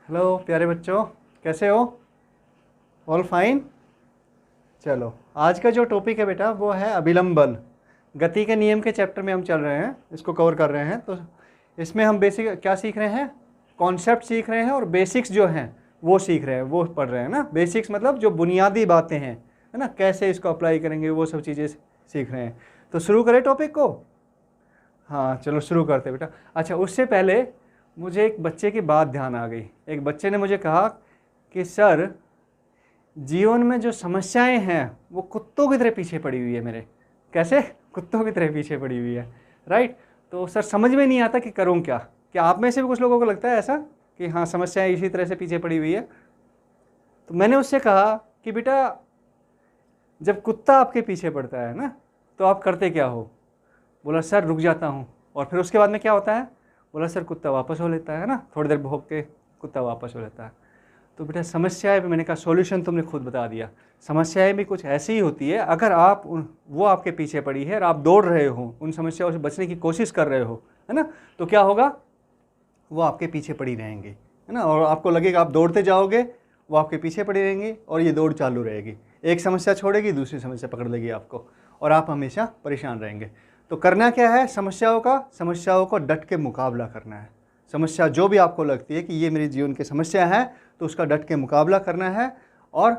Hello प्यारे बच्चों, कैसे हो? All fine. चलो, आज का जो टॉपिक है बेटा वो है अभिलंब बल। गति के नियम के चैप्टर में हम चल रहे हैं, इसको कवर कर रहे हैं। तो इसमें हम बेसिक क्या सीख रहे हैं? कॉन्सेप्ट सीख रहे हैं और बेसिक्स जो हैं वो सीख रहे हैं, वो पढ़ रहे हैं ना। बेसिक्स मतलब जो बुनियादी बातें हैं, है ना, कैसे इसको अप्लाई करेंगे वो सब चीज़ें सीख रहे हैं। तो शुरू करें टॉपिक को। हाँ चलो शुरू करते हैं बेटा। अच्छा, उससे पहले मुझे एक बच्चे की बात ध्यान आ गई। एक बच्चे ने मुझे कहा कि सर, जीवन में जो समस्याएं हैं वो कुत्तों की तरह पीछे पड़ी हुई है मेरे। कैसे? कुत्तों की तरह पीछे पड़ी हुई है, राइट। तो सर समझ में नहीं आता कि करूं क्या। क्या आप में से भी कुछ लोगों को लगता है ऐसा कि हाँ, समस्याएं इसी तरह से पीछे पड़ी हुई है? तो मैंने उससे कहा कि बेटा, जब कुत्ता आपके पीछे पड़ता है ना, तो आप करते क्या हो? बोला सर रुक जाता हूँ। और फिर उसके बाद में क्या होता है? बोला सर कुत्ता वापस हो लेता है ना, थोड़ी देर भौंक के कुत्ता वापस हो लेता है। तो बेटा समस्याएं भी, मैंने कहा सॉल्यूशन तुमने खुद बता दिया। समस्याएं भी कुछ ऐसी ही होती है। अगर आप वो आपके पीछे पड़ी है और आप दौड़ रहे हो, उन समस्याओं से बचने की कोशिश कर रहे हो, है ना, तो क्या होगा? वो आपके पीछे पड़ी रहेंगी, है ना। और आपको लगेगा आप दौड़ते जाओगे, वो आपके पीछे पड़ी रहेंगी और ये दौड़ चालू रहेगी। एक समस्या छोड़ेगी, दूसरी समस्या पकड़ लेगी आपको, और आप हमेशा परेशान रहेंगे। तो करना क्या है? समस्याओं को डट के मुकाबला करना है। समस्या जो भी आपको लगती है कि ये मेरे जीवन की समस्या है, तो उसका डट के मुकाबला करना है और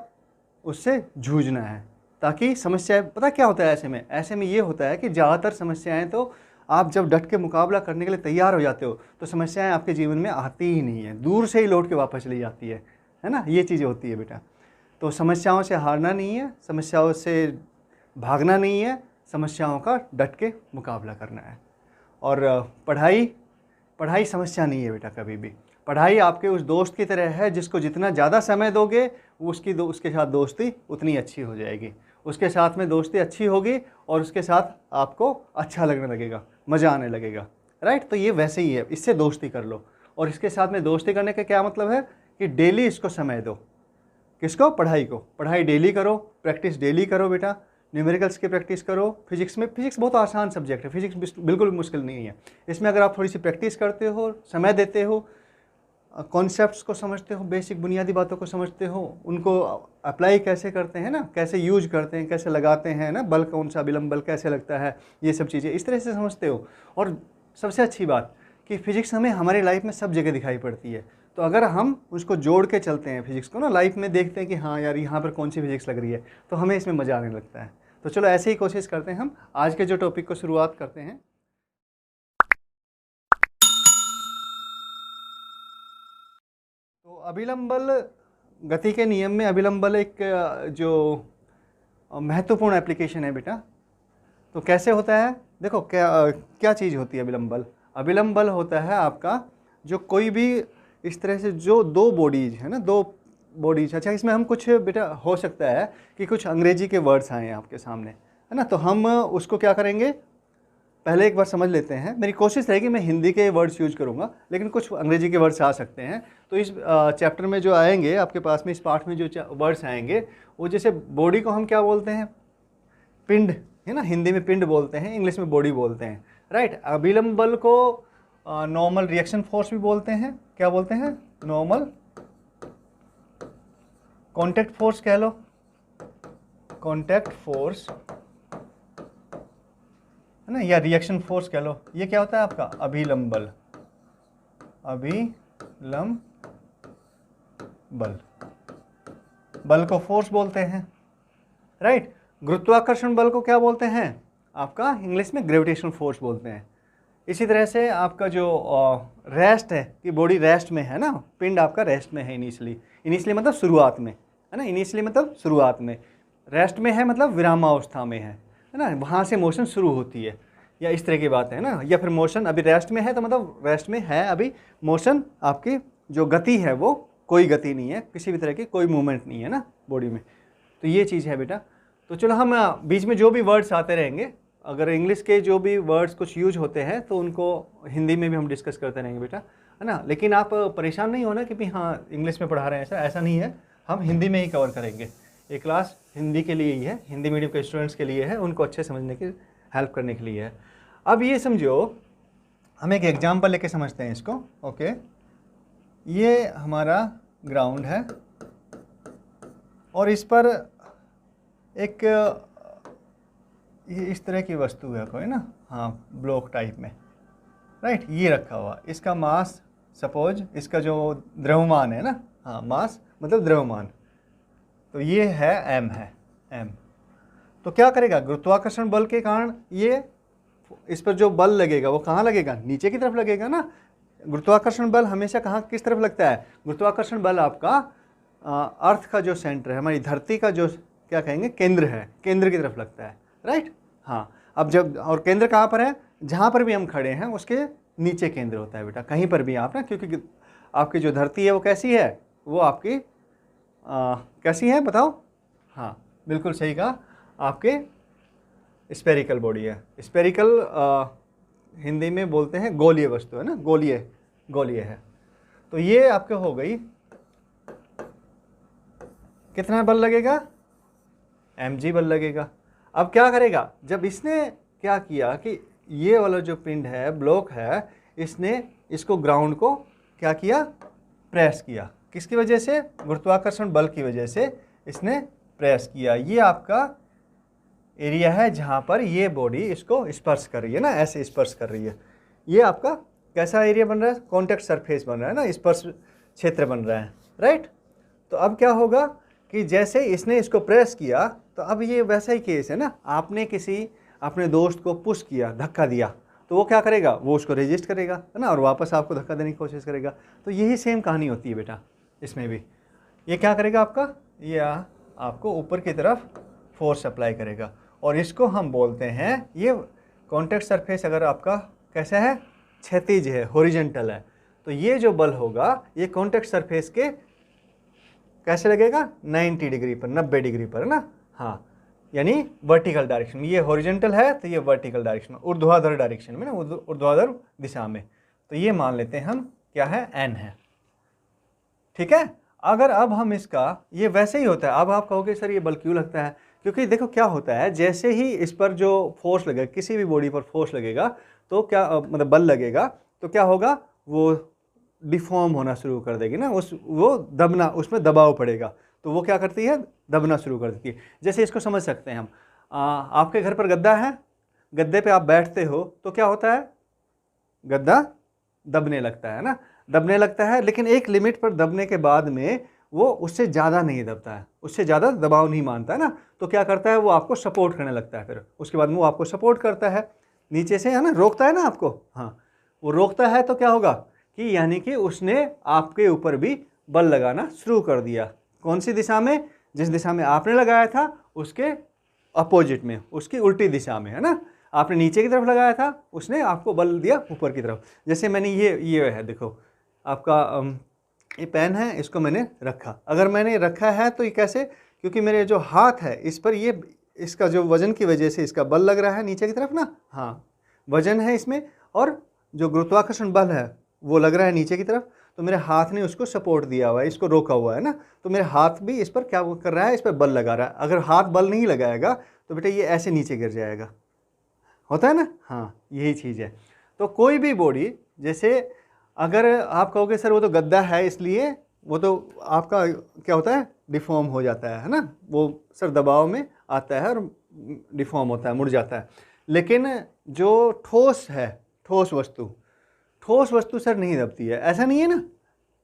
उससे जूझना है। ताकि समस्याएं, पता क्या होता है ऐसे में ये होता है कि ज़्यादातर समस्याएं तो आप जब डट के मुकाबला करने के लिए तैयार हो जाते हो तो समस्याएं आपके जीवन में आती ही नहीं है, दूर से ही लौट के वापस चली जाती है ना। ये चीज़ें होती है बेटा। तो समस्याओं से हारना नहीं है, समस्याओं से भागना नहीं है, समस्याओं का डट के मुकाबला करना है। और पढ़ाई समस्या नहीं है बेटा कभी भी। पढ़ाई आपके उस दोस्त की तरह है जिसको जितना ज़्यादा समय दोगे उसके साथ दोस्ती उतनी अच्छी हो जाएगी। उसके साथ में दोस्ती अच्छी होगी और उसके साथ आपको अच्छा लगने लगेगा, मज़ा आने लगेगा, राइट। तो ये वैसे ही है, इससे दोस्ती कर लो। और इसके साथ में दोस्ती करने का क्या मतलब है कि डेली इसको समय दो। किसको? पढ़ाई को। पढ़ाई डेली करो, प्रैक्टिस डेली करो बेटा। न्यूमेरिकल्स की प्रैक्टिस करो। फिजिक्स बहुत आसान सब्जेक्ट है, फिजिक्स बिल्कुल मुश्किल नहीं है। इसमें अगर आप थोड़ी सी प्रैक्टिस करते हो, समय देते हो, कॉन्सेप्ट्स को समझते हो, बेसिक बुनियादी बातों को समझते हो, उनको अप्लाई कैसे करते हैं ना, कैसे यूज करते हैं, कैसे लगाते हैं ना, बल कौन सा, विलंब बल कैसे लगता है, ये सब चीज़ें इस तरह से समझते हो। और सबसे अच्छी बात कि फिजिक्स हमें हमारी लाइफ में सब जगह दिखाई पड़ती है। तो अगर हम उसको जोड़ के चलते हैं, फिजिक्स को ना लाइफ में देखते हैं कि हाँ यार यहाँ पर कौन सी फिजिक्स लग रही है, तो हमें इसमें मज़ा आने लगता है। तो चलो ऐसे ही कोशिश करते हैं, हम आज के जो टॉपिक को शुरुआत करते हैं। तो अभिलंब बल, गति के नियम में अभिलंब बल एक जो महत्वपूर्ण एप्लीकेशन है बेटा। तो कैसे होता है? देखो क्या चीज़ होती है अभिलंब बल। अभिलंब बल होता है आपका जो कोई भी इस तरह से जो दो बॉडीज है ना, दो बॉडीज। अच्छा, इसमें हम कुछ बेटा हो सकता है कि कुछ अंग्रेजी के वर्ड्स आए हैं आपके सामने, है ना, तो हम उसको क्या करेंगे, पहले एक बार समझ लेते हैं। मेरी कोशिश रहेगी मैं हिंदी के वर्ड्स यूज करूँगा, लेकिन कुछ अंग्रेजी के वर्ड्स आ सकते हैं। तो इस चैप्टर में जो आएंगे आपके पास में, इस पार्ट में जो वर्ड्स आएंगे, वो जैसे बॉडी को हम क्या बोलते हैं? पिंड, है ना, हिंदी में पिंड बोलते हैं, इंग्लिश में बॉडी बोलते हैं, राइट। अभिलंब बल को नॉर्मल रिएक्शन फोर्स भी बोलते हैं। क्या बोलते हैं? नॉर्मल कॉन्टैक्ट फोर्स कह लो, कॉन्टैक्ट फोर्स, है ना, या रिएक्शन फोर्स कह लो। ये क्या होता है आपका? अभिलंब बल। अभिलंब बल, बल को फोर्स बोलते हैं, राइट। गुरुत्वाकर्षण बल को क्या बोलते हैं? आपका इंग्लिश में ग्रेविटेशनल फोर्स बोलते हैं। इसी तरह से आपका जो रेस्ट है कि बॉडी रेस्ट में है ना, पिंड आपका रेस्ट में है इनिशियली मतलब शुरुआत में, है ना, इनिशियली मतलब शुरुआत में, रेस्ट में है मतलब विरामावस्था में है ना, वहाँ से मोशन शुरू होती है, या इस तरह की बात है ना। या फिर मोशन अभी रेस्ट में है तो मतलब रेस्ट में है अभी, मोशन आपकी जो गति है वो कोई गति नहीं है, किसी भी तरह की कोई मूवमेंट नहीं है ना बॉडी में। तो ये चीज़ है बेटा। तो चलो हम बीच में जो भी वर्ड्स आते रहेंगे, अगर इंग्लिश के जो भी वर्ड्स कुछ यूज होते हैं तो उनको हिंदी में भी हम डिस्कस करते रहेंगे बेटा, है ना। लेकिन आप परेशान नहीं होना कि भी हाँ इंग्लिश में पढ़ा रहे हैं, ऐसा नहीं है, हम हिंदी में ही कवर करेंगे। ये क्लास हिंदी के लिए ही है, हिंदी मीडियम के स्टूडेंट्स के लिए है, उनको अच्छे समझने की हेल्प करने के लिए है। अब ये समझो, हम एक एग्जाम्पल लेके समझते हैं इसको, ओके। ये हमारा ग्राउंड है और इस पर एक ये इस तरह की वस्तु है कोई ना, हाँ ब्लॉक टाइप में, राइट, ये रखा हुआ। इसका मास सपोज, इसका जो द्रव्यमान है ना, हाँ मास मतलब द्रव्यमान, तो ये है m। तो क्या करेगा, गुरुत्वाकर्षण बल के कारण ये इस पर जो बल लगेगा वो कहाँ लगेगा, नीचे की तरफ लगेगा ना। गुरुत्वाकर्षण बल हमेशा कहाँ किस तरफ लगता है, गुरुत्वाकर्षण बल आपका अर्थ का जो सेंटर है, हमारी धरती का जो क्या कहेंगे केंद्र है, केंद्र की तरफ लगता है, राइट। हाँ, अब जब, और केंद्र कहाँ पर है, जहाँ पर भी हम खड़े हैं उसके नीचे केंद्र होता है बेटा, कहीं पर भी आप ना, क्योंकि आपकी जो धरती है वो कैसी है, वो आपकी कैसी है बताओ, हाँ बिल्कुल सही कहा, आपके स्पेरिकल बॉडी है। स्पेरिकल हिंदी में बोलते हैं गोलीय वस्तु है ना, गोलीय है। तो ये आपके हो गई, कितना बल लगेगा, mg बल लगेगा। अब क्या करेगा, जब इसने क्या किया कि ये वाला जो पिंड है, ब्लॉक है, इसने इसको ग्राउंड को क्या किया, प्रेस किया, किसकी वजह से, गुरुत्वाकर्षण बल की वजह से इसने प्रेस किया। ये आपका एरिया है जहाँ पर ये बॉडी इसको स्पर्श कर रही है ना, ऐसे स्पर्श कर रही है। ये आपका कैसा एरिया बन रहा है, कॉन्टैक्ट सरफेस बन रहा है ना, स्पर्श क्षेत्र बन रहा है, राइट। तो अब क्या होगा कि जैसे इसने इसको प्रेस किया, तो अब ये वैसा ही केस है ना, आपने किसी अपने दोस्त को पुश किया, धक्का दिया, तो वो क्या करेगा, वो उसको रेजिस्ट करेगा, है ना, और वापस आपको धक्का देने की कोशिश करेगा। तो यही सेम कहानी होती है बेटा इसमें भी। ये क्या करेगा आपका, ये आपको ऊपर की तरफ फोर्स अप्लाई करेगा, और इसको हम बोलते हैं, ये कॉन्टैक्ट सरफेस अगर आपका कैसा है, क्षैतिज है, हॉरिजॉन्टल है, तो ये जो बल होगा ये कॉन्टैक्ट सरफेस के कैसे लगेगा, 90 डिग्री पर, 90 डिग्री पर, है ना, हाँ, यानी वर्टिकल डायरेक्शन में। ये हॉरिजॉन्टल है तो ये वर्टिकल डायरेक्शन में, ऊर्ध्वाधर डायरेक्शन में ना, ऊर्ध्वाधर दिशा में। तो ये मान लेते हैं हम क्या है, n है, ठीक है। अगर अब हम इसका, ये वैसे ही होता है, अब आप कहोगे सर ये बल क्यों लगता है, क्योंकि देखो क्या होता है, जैसे ही इस पर जो फोर्स लगेगा, किसी भी बॉडी पर फोर्स लगेगा, तो क्या मतलब बल लगेगा, तो क्या होगा, वो डिफॉर्म होना शुरू कर देगी ना, वो दबना, उसमें दबाव पड़ेगा, तो वो क्या करती है, दबना शुरू कर देती है। जैसे इसको समझ सकते हैं हम, आपके घर पर गद्दा है, गद्दे पे आप बैठते हो तो क्या होता है, गद्दा दबने लगता है ना, दबने लगता है, लेकिन एक लिमिट पर दबने के बाद में वो उससे ज़्यादा नहीं दबता है, उससे ज़्यादा दबाव नहीं मानता है ना, तो क्या करता है, वो आपको सपोर्ट करने लगता है, फिर उसके बाद में वो आपको सपोर्ट करता है नीचे से, है ना, रोकता है ना आपको, हाँ वो रोकता है, तो क्या होगा कि यानी कि उसने आपके ऊपर भी बल लगाना शुरू कर दिया। कौन सी दिशा में, जिस दिशा में आपने लगाया था उसके अपोजिट में, उसकी उल्टी दिशा में, है ना। आपने नीचे की तरफ लगाया था, उसने आपको बल दिया ऊपर की तरफ। जैसे मैंने ये है, देखो आपका ये पेन है, इसको मैंने रखा, अगर मैंने रखा है तो ये कैसे, क्योंकि मेरे जो हाथ है इस पर, ये इसका जो वजन की वजह से इसका बल लग रहा है नीचे की तरफ ना, हाँ वजन है इसमें, और जो गुरुत्वाकर्षण बल है वो लग रहा है नीचे की तरफ, तो मेरे हाथ ने उसको सपोर्ट दिया हुआ है, इसको रोका हुआ है ना, तो मेरे हाथ भी इस पर क्या कर रहा है, इस पर बल लगा रहा है। अगर हाथ बल नहीं लगाएगा तो बेटा ये ऐसे नीचे गिर जाएगा, होता है ना, हाँ यही चीज़ है। तो कोई भी बॉडी, जैसे अगर आप कहोगे सर वो तो गद्दा है इसलिए वो तो आपका क्या होता है, डिफॉर्म हो जाता है ना, वो सर दबाव में आता है और डिफॉर्म होता है, मुड़ जाता है। लेकिन जो ठोस है, ठोस वस्तु सर नहीं दबती है, ऐसा नहीं है ना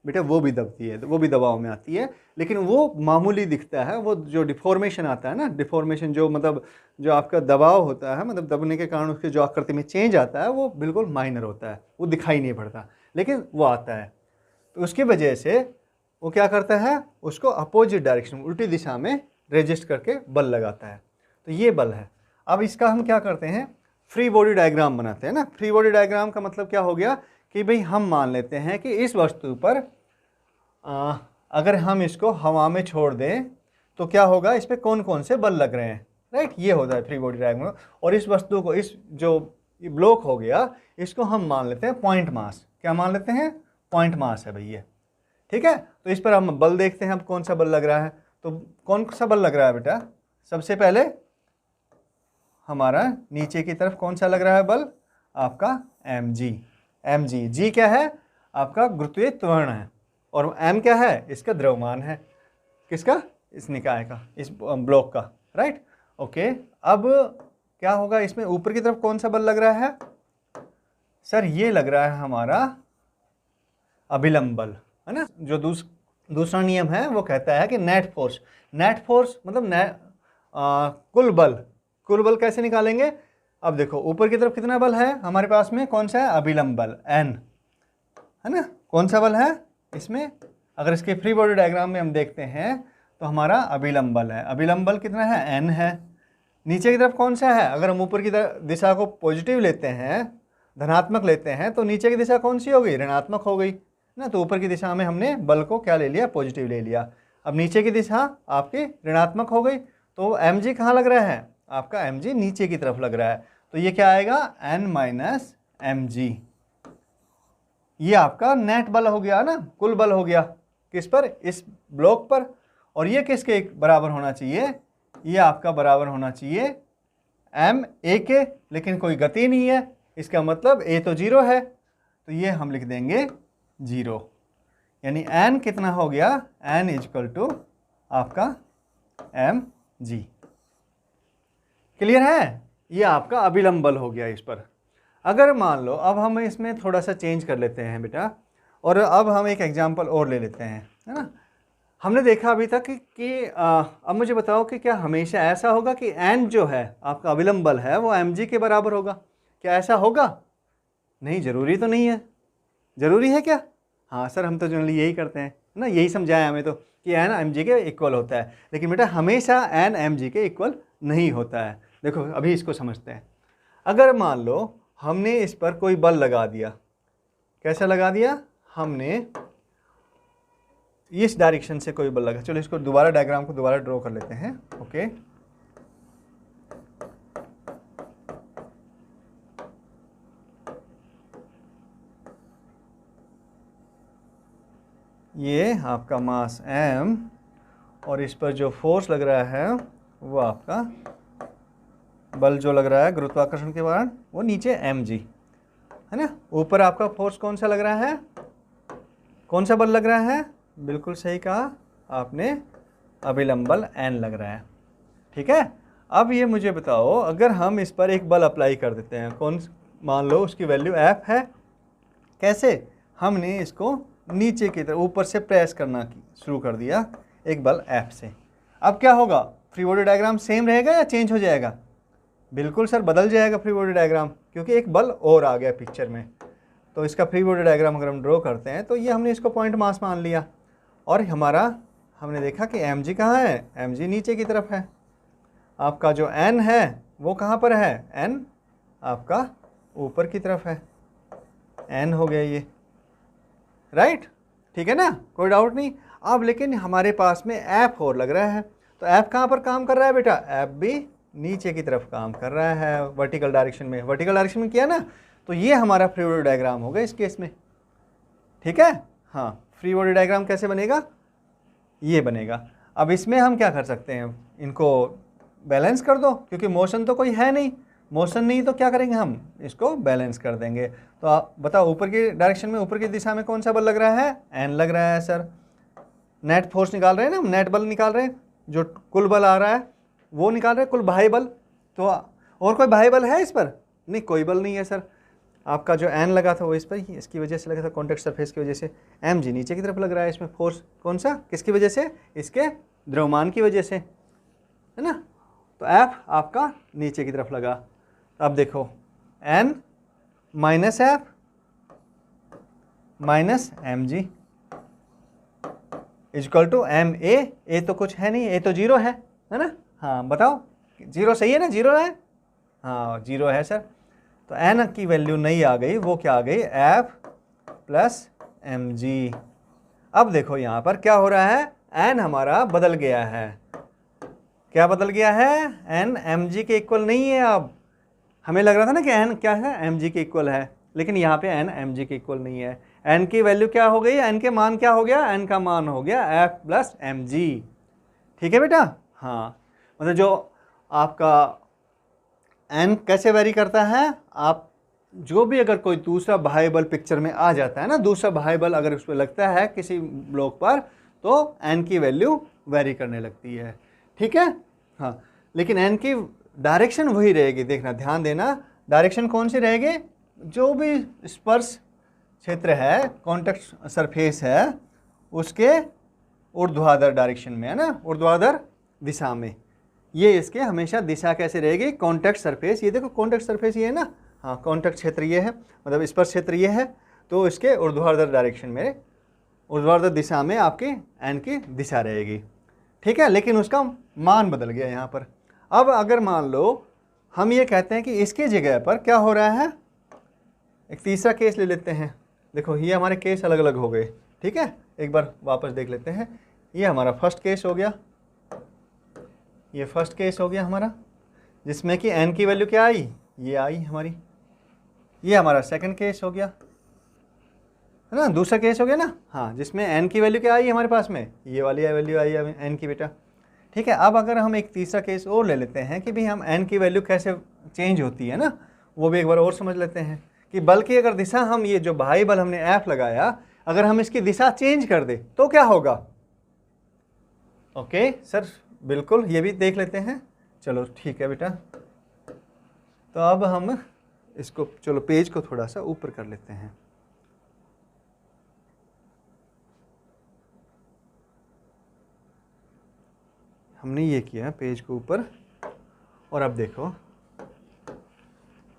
बेटा, वो भी दबती है, वो भी दबाव में आती है, लेकिन वो मामूली दिखता है। वो जो डिफॉर्मेशन आता है ना, डिफॉर्मेशन जो मतलब जो आपका दबाव होता है, मतलब दबने के कारण उसके जो आकृति में चेंज आता है, वो बिल्कुल माइनर होता है, वो दिखाई नहीं पड़ता, लेकिन वो आता है। तो उसकी वजह से वो क्या करता है, उसको अपोजिट डायरेक्शन, उल्टी दिशा में रेजिस्ट करके बल लगाता है। तो ये बल है। अब इसका हम क्या करते हैं, फ्री बॉडी डायग्राम बनाते हैं ना। फ्री बॉडी डायग्राम का मतलब क्या हो गया कि भाई हम मान लेते हैं कि इस वस्तु पर अगर हम इसको हवा में छोड़ दें तो क्या होगा, इस पर कौन कौन से बल लग रहे हैं, राइट, ये होता है फ्री बॉडी डायग्राम। और इस वस्तु को, इस जो ब्लॉक हो गया, इसको हम मान लेते हैं पॉइंट मास। क्या मान लेते हैं, पॉइंट मास है भैया, ठीक है। तो इस पर हम बल देखते हैं, अब कौन सा बल लग रहा है। तो कौन सा बल लग रहा है बेटा, सबसे पहले हमारा नीचे की तरफ कौन सा लग रहा है बल, आपका mg। जी क्या है, आपका गुरुत्वीय त्वरण है, और m क्या है, इसका द्रव्यमान है, किसका, इस निकाय का, इस ब्लॉक का, राइट। ओके, अब क्या होगा इसमें, ऊपर की तरफ कौन सा बल लग रहा है सर, ये लग रहा है हमारा अभिलंब बल, है ना। जो दूसरा नियम है वो कहता है कि नेट फोर्स मतलब कुल बल कैसे निकालेंगे। अब देखो ऊपर की तरफ कितना बल है हमारे पास में, कौन सा है, अभिलंब बल N, है ना। कौन सा बल है इसमें, अगर इसके फ्री बॉडी डायग्राम में हम देखते हैं तो हमारा अभिलंब बल है, अभिलंब बल कितना है, N है। नीचे की तरफ कौन सा है, अगर हम ऊपर की दिशा को पॉजिटिव लेते हैं, धनात्मक लेते हैं, तो नीचे की दिशा कौन सी हो गई, ऋणात्मक हो गई ना। तो ऊपर की दिशा में हमने बल को क्या ले लिया, पॉजिटिव ले लिया। अब नीचे की दिशा आपकी ऋणात्मक हो गई, तो mg कहाँ लग रहा है, आपका mg नीचे की तरफ लग रहा है, तो ये क्या आएगा, n माइनस mg। ये आपका नेट बल हो गया ना, कुल बल हो गया, किस पर, इस ब्लॉक पर। और ये किसके बराबर होना चाहिए, ये आपका बराबर होना चाहिए ma के, लेकिन कोई गति नहीं है, इसका मतलब a तो 0 है, तो ये हम लिख देंगे 0, यानी n कितना हो गया, n इजकल टू आपका mg। क्लियर है, ये आपका अभिलंब बल हो गया इस पर। अगर मान लो अब हम इसमें थोड़ा सा चेंज कर लेते हैं बेटा, और अब हम एक एग्जांपल और ले लेते हैं, है ना। हमने देखा अभी तक कि अब मुझे बताओ कि क्या हमेशा ऐसा होगा कि n जो है आपका अभिलंब बल है वो mg के बराबर होगा, क्या ऐसा होगा, नहीं, जरूरी तो नहीं है, जरूरी है क्या, हाँ सर हम तो जनरली यही करते हैं ना, यही समझाया हमें तो कि n mg के इक्वल होता है, लेकिन बेटा हमेशा n mg के इक्वल नहीं होता है। देखो अभी इसको समझते हैं। अगर मान लो हमने इस पर कोई बल लगा दिया, कैसा लगा दिया, हमने इस डायरेक्शन से कोई बल लगा, चलो इसको दोबारा डायग्राम को दोबारा ड्रॉ कर लेते हैं। ओके, ये आपका मास m और इस पर जो फोर्स लग रहा है वो आपका बल जो लग रहा है गुरुत्वाकर्षण के कारण वो नीचे mg, है ना। ऊपर आपका फोर्स कौन सा लग रहा है, कौन सा बल लग रहा है, बिल्कुल सही कहा आपने, अभिलंब बल n लग रहा है, ठीक है। अब ये मुझे बताओ, अगर हम इस पर एक बल अप्लाई कर देते हैं, कौन, मान लो उसकी वैल्यू F है, कैसे, हमने इसको नीचे की तरफ ऊपर से प्रेस करना शुरू कर दिया एक बल F से। अब क्या होगा, फ्री बॉडी डायग्राम सेम रहेगा या चेंज हो जाएगा, बिल्कुल सर बदल जाएगा फ्री बॉडी डायग्राम, क्योंकि एक बल और आ गया पिक्चर में। तो इसका फ्री बॉडी डायग्राम अगर हम ड्रॉ करते हैं तो ये हमने इसको पॉइंट मास मान लिया, और हमारा हमने देखा कि mg कहाँ है, mg नीचे की तरफ है, आपका जो n है वो कहाँ पर है, n आपका ऊपर की तरफ है, n हो गया ये, राइट, ठीक है ना, कोई डाउट नहीं। अब लेकिन हमारे पास में F और लग रहा है, तो F कहाँ पर काम कर रहा है बेटा, F भी नीचे की तरफ काम कर रहा है, वर्टिकल डायरेक्शन में, वर्टिकल डायरेक्शन में किया ना, तो ये हमारा फ्री बॉडी डायग्राम होगा इस केस में, ठीक है। हाँ, फ्री बॉडी डायग्राम कैसे बनेगा, ये बनेगा। अब इसमें हम क्या कर सकते हैं, इनको बैलेंस कर दो, क्योंकि मोशन तो कोई है नहीं, मोशन नहीं तो क्या करेंगे, हम इसको बैलेंस कर देंगे। तो आप बताओ ऊपर की डायरेक्शन में, ऊपर की दिशा में कौन सा बल लग रहा है, n लग रहा है सर। नेट फोर्स निकाल रहे हैं ना हम, नेट बल निकाल रहे हैं, जो कुल बल आ रहा है वो निकाल रहे हैं, कुल बाह्य बल। तो और कोई बाह्य बल है इस पर, नहीं, कोई बल नहीं है सर। आपका जो n लगा था वो इस पर ही, इसकी वजह से लगा था, कॉन्टैक्ट सरफेस की वजह से। mg नीचे की तरफ लग रहा है, इसमें फोर्स कौन सा, किसकी वजह से, इसके द्रव्यमान की वजह से, है ना। तो F आपका नीचे की तरफ लगा। अब देखो n minus F minus mg equal to ma, a तो कुछ है नहीं, a तो 0 है ना। हाँ बताओ, 0 सही है ना, 0 है, हाँ 0 है सर। तो n की वैल्यू नहीं आ गई, वो क्या आ गई, F प्लस mg। अब देखो यहाँ पर क्या हो रहा है, n हमारा बदल गया है, क्या बदल गया है, n mg के इक्वल नहीं है। अब हमें लग रहा था ना कि n क्या है, mg के इक्वल है, लेकिन यहाँ पे n mg के इक्वल नहीं है। n की वैल्यू क्या हो गई, n के मान क्या हो गया, n का मान हो गया F प्लस mg, ठीक है बेटा। हाँ, मतलब जो आपका n कैसे वेरी करता है, आप जो भी अगर कोई दूसरा बाह्य बल पिक्चर में आ जाता है ना, दूसरा बाह्य बल अगर उस पर लगता है किसी ब्लॉक पर, तो एन की वैल्यू वेरी करने लगती है। ठीक है, हाँ, लेकिन एन की डायरेक्शन वही रहेगी। देखना, ध्यान देना, डायरेक्शन कौन सी रहेगी? जो भी स्पर्श क्षेत्र है, कॉन्टैक्ट सरफेस है, उसके ऊर्ध्वाधर डायरेक्शन में, है ना, ऊर्ध्वाधर दिशा में। ये इसके हमेशा दिशा कैसे रहेगी? कॉन्टैक्ट सरफेस, ये देखो कॉन्टैक्ट सरफेस ये है ना, हाँ, कॉन्टैक्ट क्षेत्र ये है, मतलब स्पर्श क्षेत्र ये है, तो इसके ऊर्ध्वाधर डायरेक्शन में, ऊर्ध्वाधर दिशा में आपकी एन की दिशा रहेगी। ठीक है, लेकिन उसका मान बदल गया यहाँ पर। अब अगर मान लो हम ये कहते हैं कि इसके जगह पर क्या हो रहा है, एक तीसरा केस ले लेते हैं। देखो ये हमारे केस अलग अलग हो गए। ठीक है, एक बार वापस देख लेते हैं। ये हमारा फर्स्ट केस हो गया, ये फर्स्ट केस हो गया हमारा, जिसमें कि एन की वैल्यू क्या आई? ये आई हमारी। ये हमारा सेकंड केस हो गया, है ना, दूसरा केस हो गया ना, हाँ, जिसमें एन की वैल्यू क्या आई हमारे पास में? ये वाली वैल्यू आई एन की बेटा। ठीक है, अब अगर हम एक तीसरा केस और ले लेते हैं कि भाई हम एन की वैल्यू कैसे चेंज होती है ना, वो भी एक बार और समझ लेते हैं कि बल की अगर दिशा, हम ये जो बाह्य बल हमने एफ लगाया, अगर हम इसकी दिशा चेंज कर दे तो क्या होगा? ओके सर, बिल्कुल, ये भी देख लेते हैं। चलो ठीक है बेटा, तो अब हम इसको, चलो पेज को थोड़ा सा ऊपर कर लेते हैं। हमने ये किया पेज को ऊपर, और अब देखो,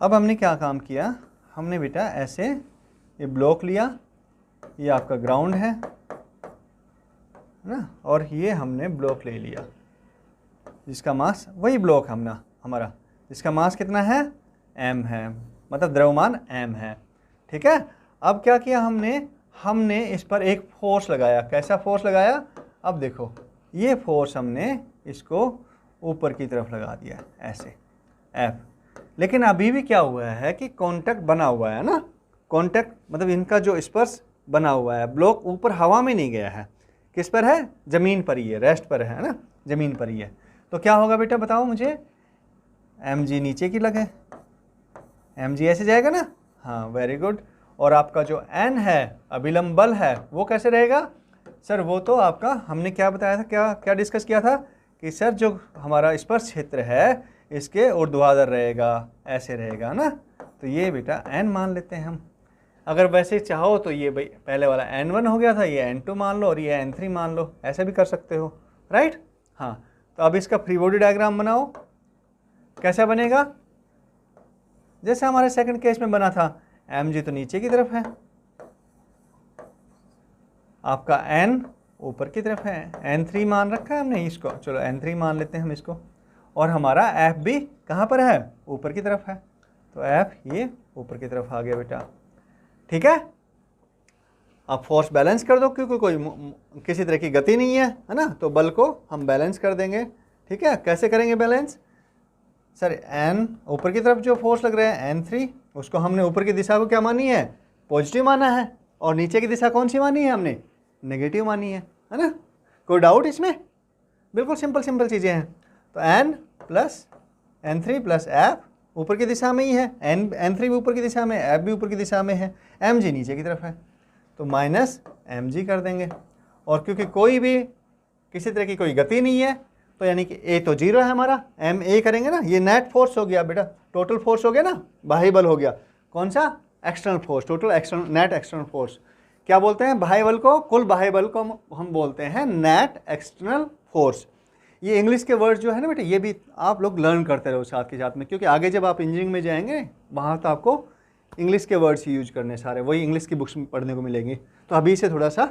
अब हमने क्या काम किया, हमने बेटा ऐसे ये ब्लॉक लिया, ये आपका ग्राउंड है ना, और ये हमने ब्लॉक ले लिया जिसका मास, वही ब्लॉक हमने हमारा, जिसका मास कितना है? m है, मतलब द्रव्यमान m है। ठीक है, अब क्या किया हमने इस पर एक फोर्स लगाया। कैसा फोर्स लगाया? अब देखो, ये फोर्स हमने इसको ऊपर की तरफ लगा दिया ऐसे, F। लेकिन अभी भी क्या हुआ है कि कांटेक्ट बना हुआ है ना, कांटेक्ट मतलब इनका जो स्पर्श बना हुआ है, ब्लॉक ऊपर हवा में नहीं गया है। किस पर है? ज़मीन पर ही है, रेस्ट पर है ना, ज़मीन पर ही है। तो क्या होगा बेटा, बताओ मुझे? mg नीचे की लगे, mg ऐसे जाएगा ना, हाँ, वेरी गुड। और आपका जो n है, अभिलंब बल है, वो कैसे रहेगा? सर वो तो आपका हमने क्या बताया था, क्या क्या डिस्कस किया था कि सर जो हमारा स्पर्श क्षेत्र है, इसके ऊर्ध्वाधर रहेगा, ऐसे रहेगा ना। तो ये बेटा n मान लेते हैं हम। अगर वैसे चाहो तो ये भाई पहले वाला n1 हो गया था, ये n2 मान लो और ये n3 मान लो, ऐसे भी कर सकते हो, राइट। हाँ, तो अब इसका फ्री बॉडी डायग्राम बनाओ। कैसा बनेगा? जैसे हमारे सेकंड केस में बना था, mg तो नीचे की तरफ है, आपका n ऊपर की तरफ है, n3 मान रखा है हमने इसको, चलो n3 मान लेते हैं हम इसको, और हमारा f भी कहाँ पर है? ऊपर की तरफ है, तो f ये ऊपर की तरफ आ गया बेटा। ठीक है, अब फोर्स बैलेंस कर दो, क्योंकि कोई किसी तरह की गति नहीं है ना, तो बल को हम बैलेंस कर देंगे। ठीक है, कैसे करेंगे बैलेंस? सर n ऊपर की तरफ जो फोर्स लग रहा है n3, उसको हमने ऊपर की दिशा को क्या मानी है? पॉजिटिव माना है, और नीचे की दिशा कौन सी मानी है हमने? नेगेटिव मानी है ना। कोई डाउट इसमें? बिल्कुल सिंपल चीज़ें हैं। तो n plus n3 plus f ऊपर की दिशा में ही है, n3 भी ऊपर की दिशा में, f भी ऊपर की दिशा में है, mg नीचे की तरफ है, तो माइनस mg कर देंगे। और क्योंकि कोई भी किसी तरह की कोई गति नहीं है, तो यानी कि a तो 0 है हमारा, ma करेंगे ना, ये नेट फोर्स हो गया बेटा, टोटल फोर्स हो गया ना, बाह्य बल हो गया। कौन सा? External force, total external, net external force. क्या बोलते हैं बाह्य बल को? कुल बाह्य बल को हम बोलते हैं नेट एक्सटर्नल फोर्स। ये इंग्लिश के वर्ड जो है ना बेटा, ये भी आप लोग लर्न करते रहो साथ के साथ में, क्योंकि आगे जब आप इंजीनियरिंग में जाएंगे, वहाँ तो आपको इंग्लिश के वर्ड्स यूज करने सारे, वही इंग्लिश की बुक्स में पढ़ने को मिलेंगी। तो अभी से थोड़ा सा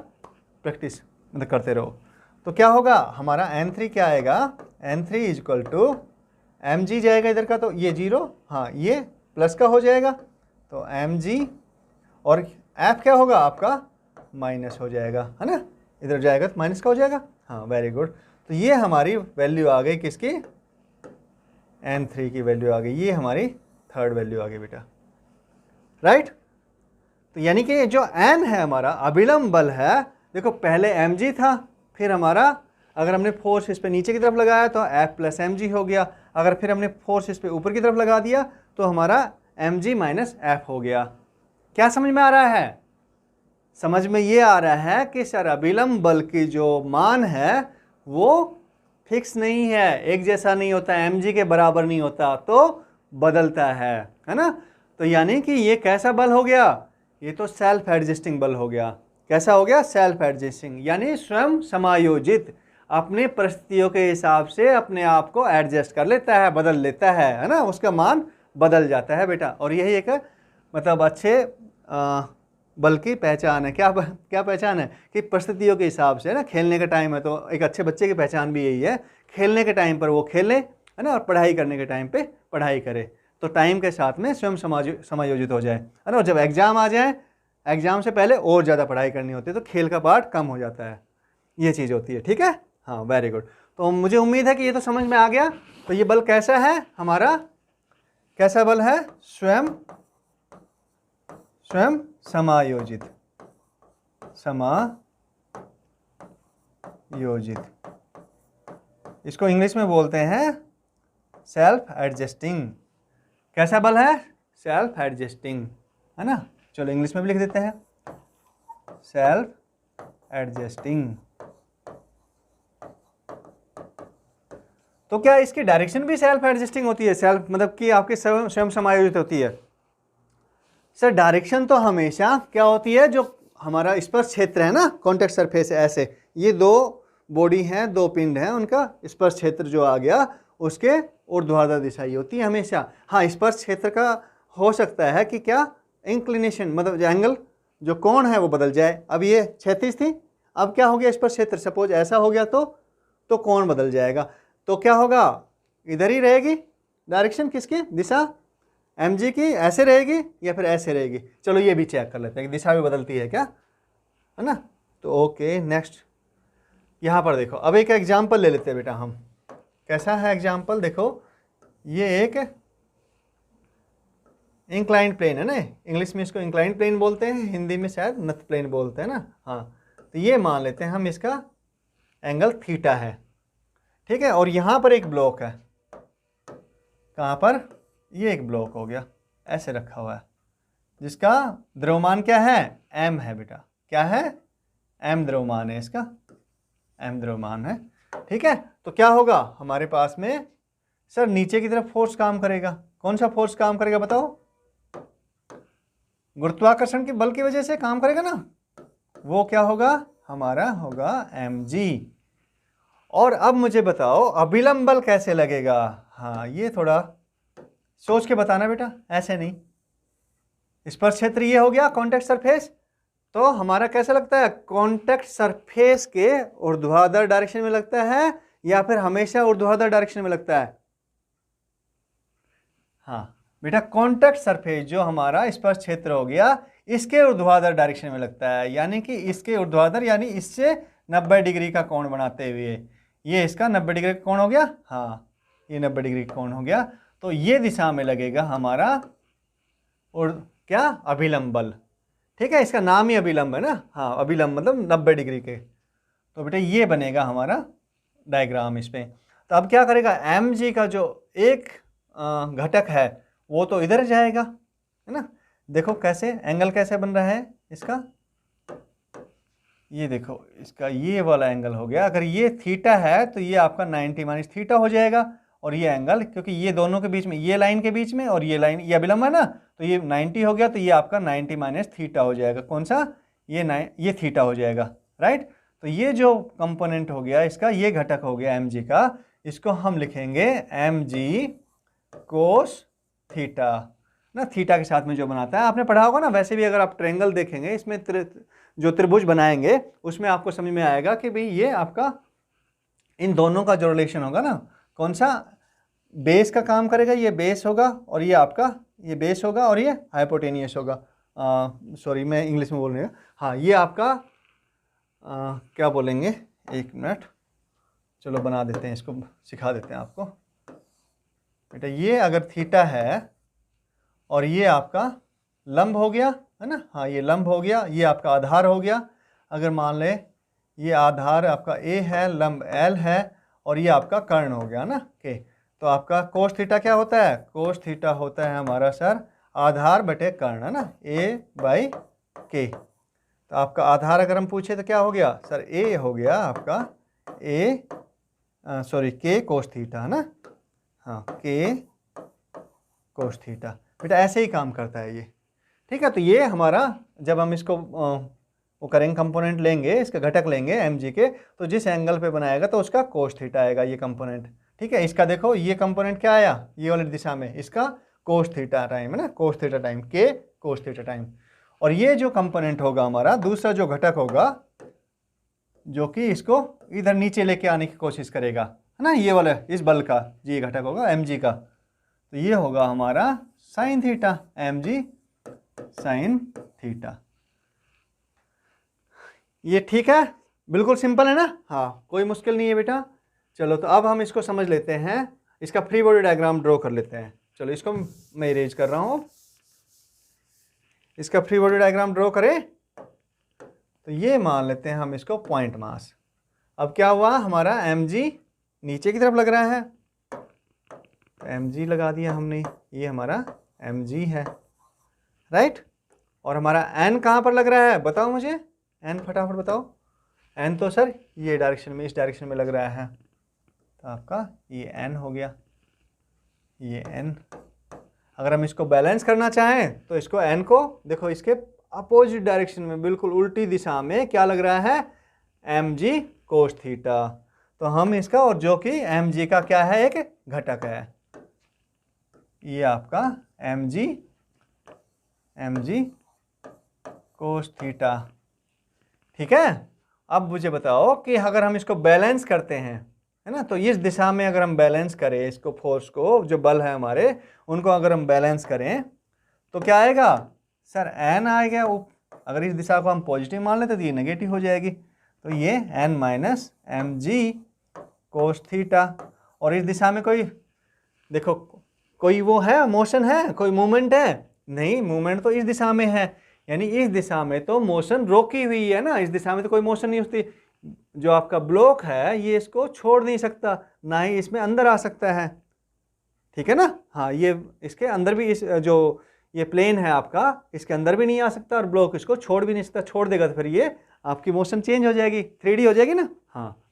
प्रैक्टिस मतलब करते रहो। तो क्या होगा हमारा n3 क्या आएगा? n3 is equal to mg जाएगा इधर का, तो ये 0, हाँ, ये प्लस का हो जाएगा, तो mg, और f क्या होगा आपका? माइनस हो जाएगा, है ना, इधर जाएगा तो माइनस का हो जाएगा। हाँ, वेरी गुड। तो ये हमारी वैल्यू आ गई किसकी? n3 की वैल्यू आ गई, ये हमारी थर्ड वैल्यू आ गई बेटा, राइट। तो यानी कि जो n है हमारा अभिलंब बल है, देखो पहले mg था, फिर हमारा अगर हमने फोर्स इस पे नीचे की तरफ लगाया तो f प्लस mg हो गया, अगर फिर हमने फोर्स इस पे ऊपर की तरफ लगा दिया तो हमारा mg माइनस एफ हो गया। क्या समझ में आ रहा है? समझ में ये आ रहा है कि सर अभिलंब बल की जो मान है वो फिक्स नहीं है, एक जैसा नहीं होता, mg के बराबर नहीं होता, तो बदलता है ना। तो यानी कि ये कैसा बल हो गया? ये तो सेल्फ एडजस्टिंग बल हो गया। कैसा हो गया? सेल्फ एडजस्टिंग, यानी स्वयं समायोजित, अपनी परिस्थितियों के हिसाब से अपने आप को एडजस्ट कर लेता है, बदल लेता है ना, उसका मान बदल जाता है बेटा। और यही एक मतलब अच्छे बल की पहचान है। क्या पहचान है? कि परिस्थितियों के हिसाब से ना, खेलने का टाइम है तो एक अच्छे बच्चे की पहचान भी यही है, खेलने के टाइम पर वो खेले, है ना, और पढ़ाई करने के टाइम पे पढ़ाई करे, तो टाइम के साथ में स्वयं समायोजित हो जाए, है ना। और जब एग्जाम आ जाए, एग्जाम से पहले और ज़्यादा पढ़ाई करनी होती है, तो खेल का पार्ट कम हो जाता है, ये चीज़ होती है। ठीक है, हाँ, वेरी गुड। तो मुझे उम्मीद है कि ये तो समझ में आ गया। तो ये बल कैसा है हमारा? कैसा बल है? स्वयं समायोजित, इसको इंग्लिश में बोलते हैं सेल्फ एडजस्टिंग। कैसा बल है? सेल्फ एडजस्टिंग, है ना। चलो इंग्लिश में भी लिख देते हैं, सेल्फ एडजस्टिंग। तो क्या इसकी डायरेक्शन भी सेल्फ एडजस्टिंग होती है? सेल्फ मतलब कि आपकी स्वयं समायोजित होती है? सर डायरेक्शन तो हमेशा क्या होती है, जो हमारा स्पर्श क्षेत्र है ना, कॉन्टेक्ट सरफेस है, ऐसे ये दो बॉडी हैं, दो पिंड हैं, उनका स्पर्श क्षेत्र जो आ गया उसके ऊर्ध्वाधर दिशा ही होती है हमेशा। हाँ, स्पर्श क्षेत्र का हो सकता है कि क्या इंक्लिनेशन, मतलब जो एंगल, जो कोण है वो बदल जाए। अब ये क्षैतिज थी, अब क्या हो गया स्पर्श क्षेत्र, सपोज ऐसा हो गया तो कोण बदल जाएगा। तो क्या होगा? इधर ही रहेगी डायरेक्शन, किसकी दिशा? mg की, ऐसे रहेगी या फिर ऐसे रहेगी? चलो ये भी चेक कर लेते हैं कि दिशा भी बदलती है क्या, है ना। तो ओके, नेक्स्ट यहाँ पर देखो, अब एक एग्जाम्पल ले लेते हैं बेटा हम। कैसा है एग्जाम्पल? देखो, ये एक इंक्लाइंड प्लेन है ना, इंग्लिश में इसको इंक्लाइंड प्लेन बोलते हैं, हिंदी में शायद नथ प्लेन बोलते हैं ना। हाँ, तो ये मान लेते हैं हम, इसका एंगल थीटा है, ठीक है। और यहाँ पर एक ब्लॉक है, कहाँ पर? ये एक ब्लॉक हो गया, ऐसे रखा हुआ है, जिसका द्रव्यमान क्या है? m है बेटा। क्या है? m द्रव्यमान है इसका, m द्रव्यमान है, ठीक है। तो क्या होगा हमारे पास में? सर नीचे की तरफ फोर्स काम करेगा। कौन सा फोर्स काम करेगा बताओ? गुरुत्वाकर्षण के बल की वजह से काम करेगा ना, वो क्या होगा? हमारा होगा mg। और अब मुझे बताओ अभिलंब बल कैसे लगेगा? हाँ, ये थोड़ा सोच के बताना बेटा, ऐसे नहीं। स्पर्श क्षेत्र ये हो गया, कॉन्टेक्ट सरफेस, तो हमारा कैसा लगता है? कॉन्टेक्ट सरफेस के ऊर्ध्वाधर डायरेक्शन में लगता है या फिर हमेशा ऊर्ध्वाधर डायरेक्शन में लगता है? हाँ बेटा, कॉन्टेक्ट सरफेस जो हमारा स्पर्श क्षेत्र हो गया, इसके ऊर्ध्वाधर डायरेक्शन में लगता है, यानी कि इसके ऊर्ध्वाधर, यानी इससे 90 डिग्री का कोण बनाते हुए, ये इसका 90 डिग्री का कोण हो गया। हाँ, ये 90 डिग्री का कोण हो गया, तो ये दिशा में लगेगा हमारा और क्या? अभिलंब बल, ठीक है। इसका नाम ही अभिलंब है ना। हाँ, अभिलंब मतलब 90 डिग्री के। तो बेटा ये बनेगा हमारा डायग्राम इस पे। तो अब क्या करेगा? mg का जो एक घटक है वो तो इधर जाएगा, है ना। देखो कैसे एंगल कैसे बन रहा है इसका, ये देखो, इसका ये वाला एंगल हो गया। अगर ये थीटा है तो ये आपका 90 माइनस थीटा हो जाएगा, और ये एंगल, क्योंकि ये दोनों के बीच में, ये लाइन के बीच में और ये लाइन, ये अभिलंब है ना, तो ये 90 हो गया, तो ये आपका 90 माइनस थीटा हो जाएगा। कौन सा? ये थीटा हो जाएगा, राइट। तो ये जो कंपोनेंट हो गया इसका, ये घटक हो गया mg का, इसको हम लिखेंगे mg कोस थीटा ना, थीटा के साथ में जो बनाता है। आपने पढ़ा होगा ना, वैसे भी अगर आप ट्रायंगल देखेंगे, इसमें जो त्रिभुज बनाएंगे उसमें आपको समझ में आएगा कि भाई ये आपका इन दोनों का जो रिलेशन होगा ना, कौन सा? बेस का काम करेगा, ये बेस होगा, और ये आपका ये बेस होगा, और ये हाइपोटेनियस होगा। सॉरी, मैं इंग्लिश में बोल रही हूँ। हाँ, ये आपका क्या बोलेंगे, एक मिनट, चलो बना देते हैं इसको, सिखा देते हैं आपको बेटा। ये अगर थीटा है और ये आपका लंब हो गया, है ना। हाँ, ये लंब हो गया, ये आपका आधार हो गया। अगर मान ले ये आधार आपका A है, लंब L है, और ये आपका कर्ण हो गया ना, के। तो आपका कोस थीटा क्या होता है? कोस थीटा होता है हमारा सर आधार बटे कर्ण, है ना, A/K। तो आपका आधार अगर हम पूछे तो क्या हो गया सर, ए हो गया आपका K कोस थीटा, है ना, हाँ K कोस थीटा। बेटा ऐसे ही काम करता है ये, ठीक है। तो ये हमारा जब हम इसको वो करेंगे, कंपोनेंट लेंगे, इसके घटक लेंगे mg के, तो जिस एंगल पे बनाएगा तो उसका कोस थीटा आएगा ये कंपोनेंट, ठीक है। इसका देखो ये कंपोनेंट क्या आया, ये वाली दिशा में इसका कोस थीटा टाइम, है ना, cos theta time K cos theta time. और ये जो कंपोनेंट होगा हमारा दूसरा जो घटक होगा, जो कि इसको इधर नीचे लेके आने की कोशिश करेगा, है ना, ये वाला इस बल का ये घटक होगा mg का, तो ये होगा हमारा sine theta, mg sine theta. ये ठीक है, बिल्कुल सिंपल है ना, हाँ कोई मुश्किल नहीं है बेटा। चलो तो अब हम इसको समझ लेते हैं, इसका फ्री बॉडी डायग्राम ड्रॉ कर लेते हैं। चलो इसको मैं इरेज कर रहा हूँ, इसका फ्री बॉडी डायग्राम ड्रॉ करें। तो ये मान लेते हैं हम इसको पॉइंट मास। अब क्या हुआ, हमारा mg नीचे की तरफ लग रहा है, तो mg लगा दिया हमने, ये हमारा mg है, राइट। और हमारा n कहाँ पर लग रहा है बताओ मुझे, n फटाफट बताओ। n तो सर ये डायरेक्शन में, इस डायरेक्शन में लग रहा है, तो आपका ये n हो गया, ये n। अगर हम इसको बैलेंस करना चाहें तो इसको n को देखो इसके अपोजिट डायरेक्शन में, बिल्कुल उल्टी दिशा में क्या लग रहा है, mg कोस थीटा। तो हम इसका, और जो कि mg का क्या है, एक घटक है, ये आपका mg कोस थीटा, ठीक है। अब मुझे बताओ कि अगर हम इसको बैलेंस करते हैं, है ना, तो इस दिशा में अगर हम बैलेंस करें इसको, फोर्स को, जो बल है हमारे उनको अगर हम बैलेंस करें तो क्या आएगा सर, n आएगा। अगर इस दिशा को हम पॉजिटिव मान लेते तो ये नेगेटिव हो जाएगी, तो ये n minus mg cos theta. और इस दिशा में कोई देखो, कोई वो है, मोशन है, कोई मूवमेंट है नहीं, मूवमेंट तो इस दिशा में है, यानी इस दिशा में तो मोशन रोकी हुई है ना, इस दिशा में तो कोई मोशन नहीं होती। जो आपका ब्लॉक है ये इसको छोड़ नहीं सकता, ना ही इसमें अंदर आ सकता है, ठीक है ना, हाँ ये इसके अंदर भी, इस जो ये प्लेन है आपका, इसके अंदर भी नहीं आ सकता, और ब्लॉक इसको छोड़ भी नहीं सकता। छोड़ देगा तो फिर ये आपकी मोशन चेंज हो जाएगी, 3D हो जाएगी ना, हाँ।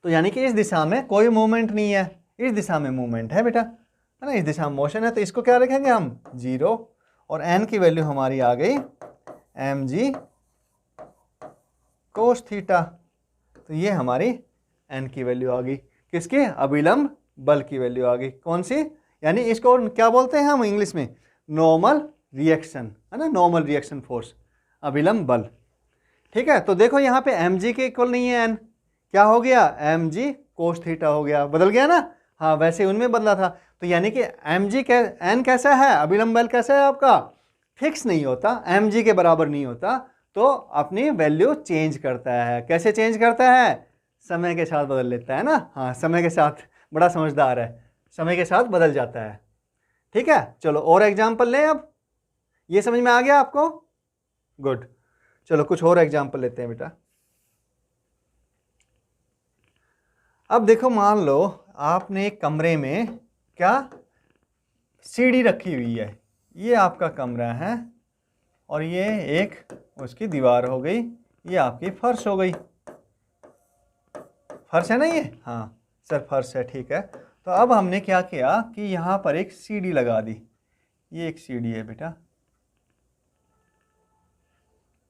तो यानी कि इस दिशा में कोई मूवमेंट नहीं है, इस दिशा में मूवमेंट है बेटा, है ना, इस दिशा में मोशन है, तो इसको क्या रखेंगे हम 0, और n की वैल्यू हमारी आ गई mg कोस थीटा। तो ये हमारी n की वैल्यू आ गई, किसकी, अभिलंब बल की वैल्यू आ गई, कौन सी, यानी इसको क्या बोलते हैं हम इंग्लिश में, नॉर्मल रिएक्शन, है ना, नॉर्मल रिएक्शन फोर्स, अभिलंब बल, ठीक है। तो देखो यहाँ पे mg के इक्वल नहीं है n, क्या हो गया, mg कोस थीटा हो गया, बदल गया ना, हाँ वैसे उनमें बदला था। तो यानी कि mg n कैसा है, अभिलंब बल कैसा है आपका, फिक्स नहीं होता, mg के बराबर नहीं होता, तो अपनी वैल्यू चेंज करता है। कैसे चेंज करता है, समय के साथ बदल लेता है ना, हाँ समय के साथ, बड़ा समझदार है, समय के साथ बदल जाता है, ठीक है। चलो और एग्जाम्पल लें, अब ये समझ में आ गया आपको, गुड। चलो कुछ और एग्जाम्पल लेते हैं बेटा। अब देखो, मान लो आपने एक कमरे में क्या सीढ़ी रखी हुई है, ये आपका कमरा है, और ये एक उसकी दीवार हो गई, ये आपकी फर्श हो गई, फर्श है ना ये, हाँ सर फर्श है, ठीक है। तो अब हमने क्या किया कि यहाँ पर एक सीढ़ी लगा दी, ये एक सीढ़ी है बेटा,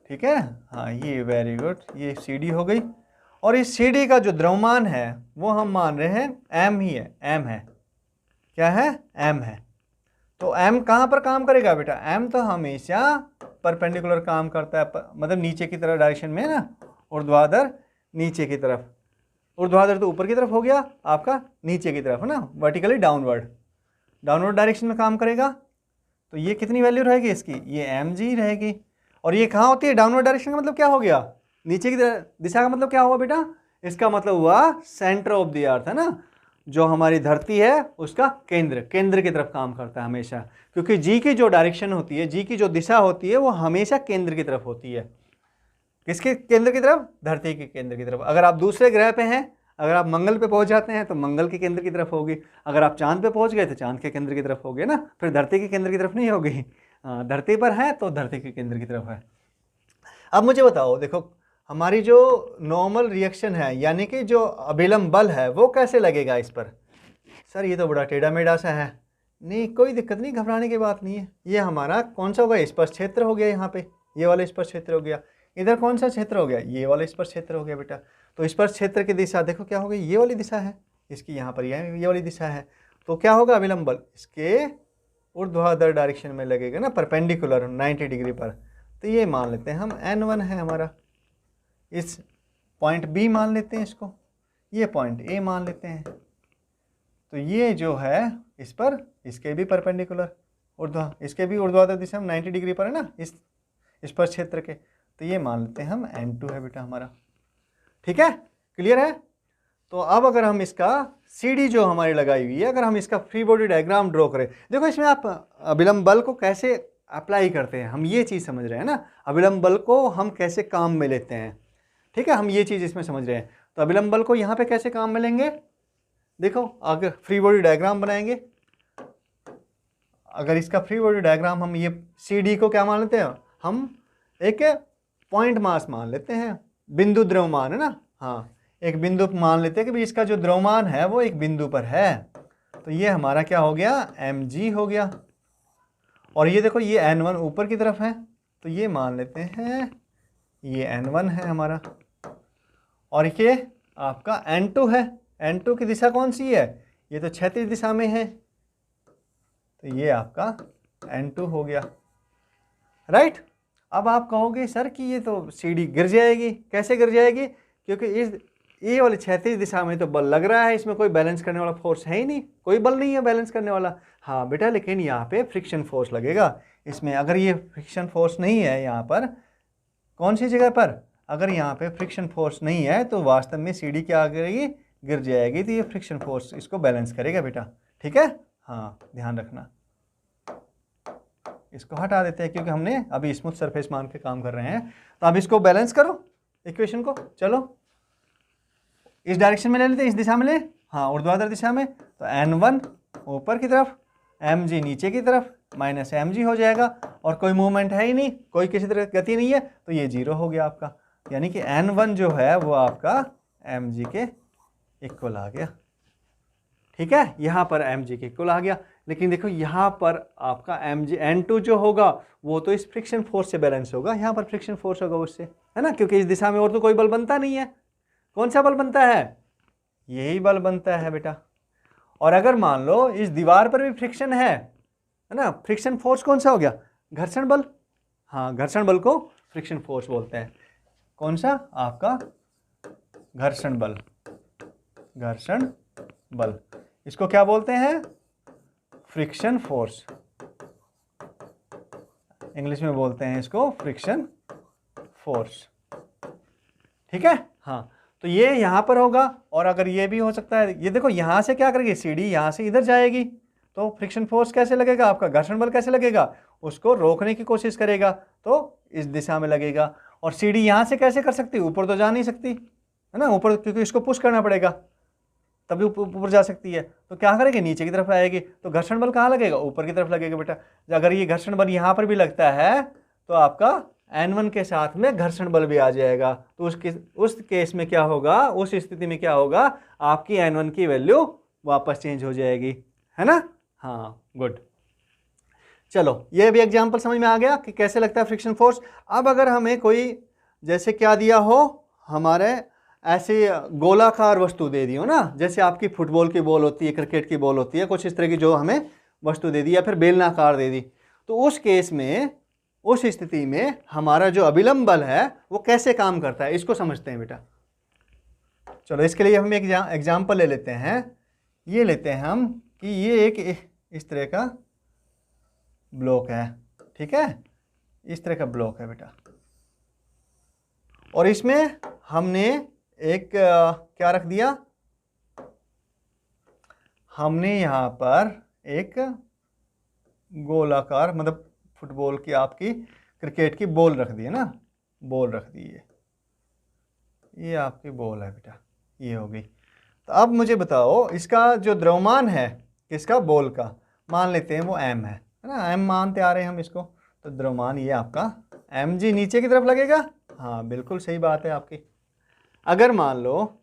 ठीक है, हाँ ये वेरी गुड, ये सीढ़ी हो गई। और इस सीढ़ी का जो द्रव्यमान है वो हम मान रहे हैं m ही है, m है, क्या है, m है। तो m कहाँ पर काम करेगा बेटा, m तो हमेशा परपेंडिकुलर काम करता है, मतलब नीचे की तरफ डायरेक्शन में ना, ऊर्ध्वाधर नीचे की तरफ, ऊर्ध्वाधर तो ऊपर की तरफ हो गया आपका, नीचे की तरफ है ना, वर्टिकली डाउनवर्ड, डाउनवर्ड डायरेक्शन में काम करेगा। तो ये कितनी वैल्यू रहेगी इसकी, ये mg रहेगी। और ये कहाँ होती है, डाउनवर्ड डायरेक्शन का मतलब क्या हो गया, नीचे की दिशा का मतलब क्या हुआ बेटा, इसका मतलब हुआ सेंटर ऑफ द अर्थ, है ना, जो हमारी धरती है उसका केंद्र, केंद्र की तरफ काम करता है हमेशा, क्योंकि जी की जो डायरेक्शन होती है, जी की जो दिशा होती है वो हमेशा केंद्र की तरफ होती है। किसके केंद्र की तरफ, धरती के केंद्र की तरफ। अगर आप दूसरे ग्रह पे हैं, अगर आप मंगल पे पहुंच जाते हैं तो मंगल के केंद्र की तरफ होगी, अगर आप चांद पे पहुंच गए तो चांद के केंद्र की तरफ होगी ना, फिर धरती के केंद्र की तरफ नहीं होगी। धरती पर है तो धरती के केंद्र की तरफ है। अब मुझे बताओ, देखो हमारी जो नॉर्मल रिएक्शन है यानी कि जो अभिलंब बल है वो कैसे लगेगा इस पर। सर ये तो बड़ा टेढ़ा मेढ़ा सा है। नहीं, कोई दिक्कत नहीं, घबराने की बात नहीं है। ये हमारा कौन सा हो गया, स्पर्श क्षेत्र हो गया, यहाँ पे ये वाला स्पर्श क्षेत्र हो गया। इधर कौन सा क्षेत्र हो गया, ये वाला स्पर्श क्षेत्र हो गया बेटा। तो स्पर्श क्षेत्र की दिशा देखो क्या हो गई, ये वाली दिशा है, इसकी यहाँ पर ये वाली दिशा है। तो क्या होगा, अभिलंब बल इसके ऊर्ध्वाधर डायरेक्शन में लगेगा ना, परपेंडिकुलर 90 डिग्री पर। तो ये मान लेते हैं हम N1 है हमारा, इस पॉइंट B मान लेते हैं इसको, ये पॉइंट A मान लेते हैं। तो ये जो है इस पर, इसके भी परपेंडिकुलर इसके भी ऊर्ध्वाधर दिशा में 90 डिग्री पर है ना, इस स्पर्श क्षेत्र के। तो ये मान लेते हैं हम N2 है बेटा हमारा। ठीक है, क्लियर है। तो अब अगर हम इसका CD जो हमारी लगाई हुई है, अगर हम इसका फ्री बॉडी डायग्राम ड्रॉ करें, देखो इसमें आप अभिलंब बल को कैसे अप्लाई करते हैं, हम ये चीज़ समझ रहे हैं ना, अभिलंब बल को हम कैसे काम में लेते हैं। ठीक है, हम ये चीज़ इसमें समझ रहे हैं। तो अभिलंब बल को यहाँ पे कैसे काम में लेंगे, देखो अगर फ्री बॉडी डायग्राम बनाएंगे, अगर इसका फ्री बॉडी डायग्राम हम ये CD को क्या मान लेते हैं, हम एक पॉइंट मास मान लेते हैं, बिंदु द्रव्यमान है ना, हाँ एक बिंदु मान लेते हैं कि भाई इसका जो द्रव्यमान है वो एक बिंदु पर है। तो ये हमारा क्या हो गया, mg हो गया। और ये देखो ये N1 ऊपर की तरफ है, तो ये मान लेते हैं ये N1 है हमारा। और ये आपका N2 है, N2 की दिशा कौन सी है, ये तो क्षैतिज दिशा में है, तो ये आपका N2 हो गया, राइट। अब आप कहोगे सर कि ये तो CD गिर जाएगी, कैसे गिर जाएगी, क्योंकि इस ये वाली क्षैतिज दिशा में तो बल लग रहा है, इसमें कोई बैलेंस करने वाला फोर्स है ही नहीं, कोई बल नहीं है बैलेंस करने वाला। हाँ बेटा, लेकिन यहाँ पे फ्रिक्शन फोर्स लगेगा इसमें। अगर ये फ्रिक्शन फोर्स नहीं है यहाँ पर, कौन सी जगह पर, अगर यहाँ पे फ्रिक्शन फोर्स नहीं है तो वास्तव में CD क्या करेगी, गिर जाएगी। तो ये फ्रिक्शन फोर्स इसको बैलेंस करेगा बेटा, ठीक है। हाँ ध्यान रखना, इसको हटा देते हैं क्योंकि हमने अभी स्मूथ सरफेस मान के काम कर रहे हैं। तो अब इसको बैलेंस करो इक्वेशन को, चलो इस डायरेक्शन में ले लेते हैं, इस दिशा में ले, हाँ ऊर्ध्वाधर दिशा में। तो N1 ऊपर की तरफ, mg नीचे की तरफ, माइनस mg हो जाएगा। और कोई मूवमेंट है ही नहीं, कोई किसी तरह गति नहीं है, तो ये 0 हो गया आपका। यानी कि N1 जो है वो आपका mg के इक्वल आ गया। ठीक है, यहाँ पर mg के इक्वल आ गया। लेकिन देखो यहाँ पर आपका mg N2 जो होगा वो तो इस फ्रिक्शन फोर्स से बैलेंस होगा, यहाँ पर फ्रिक्शन फोर्स होगा उससे, है ना, क्योंकि इस दिशा में और तो कोई बल बनता नहीं है। कौन सा बल बनता है, यही बल बनता है बेटा। और अगर मान लो इस दीवार पर भी फ्रिक्शन है ना, फ्रिक्शन फोर्स कौन सा हो गया, घर्षण बल। हाँ घर्षण बल को फ्रिक्शन फोर्स बोलते हैं। कौन सा, आपका घर्षण बल, घर्षण बल, इसको क्या बोलते हैं, फ्रिक्शन फोर्स, इंग्लिश में बोलते हैं इसको फ्रिक्शन फोर्स। ठीक है, हाँ तो ये यहाँ पर होगा। और अगर ये भी हो सकता है, ये देखो यहाँ से क्या करेगी, CD यहाँ से इधर जाएगी, तो फ्रिक्शन फोर्स कैसे लगेगा, आपका घर्षण बल कैसे लगेगा, उसको रोकने की कोशिश करेगा तो इस दिशा में लगेगा। और CD यहाँ से कैसे कर सकती है, ऊपर तो जा नहीं सकती है ना, ऊपर क्योंकि इसको पुश करना पड़ेगा तभी ऊपर जा सकती है। तो क्या करेगी, नीचे की तरफ आएगी, तो घर्षण बल कहाँ लगेगा, ऊपर की तरफ लगेगा बेटा। अगर ये घर्षण बल यहाँ पर भी लगता है तो आपका N1 के साथ में घर्षण बल भी आ जाएगा। तो उस केस में क्या होगा, उस स्थिति में क्या होगा, आपकी N1 की वैल्यू वापस चेंज हो जाएगी, है ना। हाँ गुड, चलो ये भी एग्जांपल समझ में आ गया कि कैसे लगता है फ्रिक्शन फोर्स। अब अगर हमें कोई जैसे क्या दिया हो, हमारे ऐसे गोलाकार वस्तु दे दी हो ना, जैसे आपकी फुटबॉल की बॉल होती है, क्रिकेट की बॉल होती है, कुछ इस तरह की जो हमें वस्तु दे दी, या फिर बेलनाकार दे दी, तो उस केस में, उस स्थिति में हमारा जो अभिलंब बल है वो कैसे काम करता है, इसको समझते हैं बेटा। चलो इसके लिए हम एक एग्जाम्पल ले लेते हैं। ये लेते हैं हम कि ये एक इस तरह का ब्लॉक है, ठीक है, इस तरह का ब्लॉक है बेटा। और इसमें हमने एक क्या रख दिया, हमने यहाँ पर एक गोलाकार, मतलब फुटबॉल की, आपकी क्रिकेट की बॉल रख दी है ना, बॉल रख दी है, ये आपकी बॉल है बेटा, ये हो गई। तो अब मुझे बताओ इसका जो द्रव्यमान है किसका, बोल का, मान लेते हैं वो m है ना, m मानते आ रहे हैं हम इसको। तो द्रव्यमान ये आपका mg नीचे की तरफ लगेगा। हाँ बिल्कुल सही बात है आपकी। अगर मान लो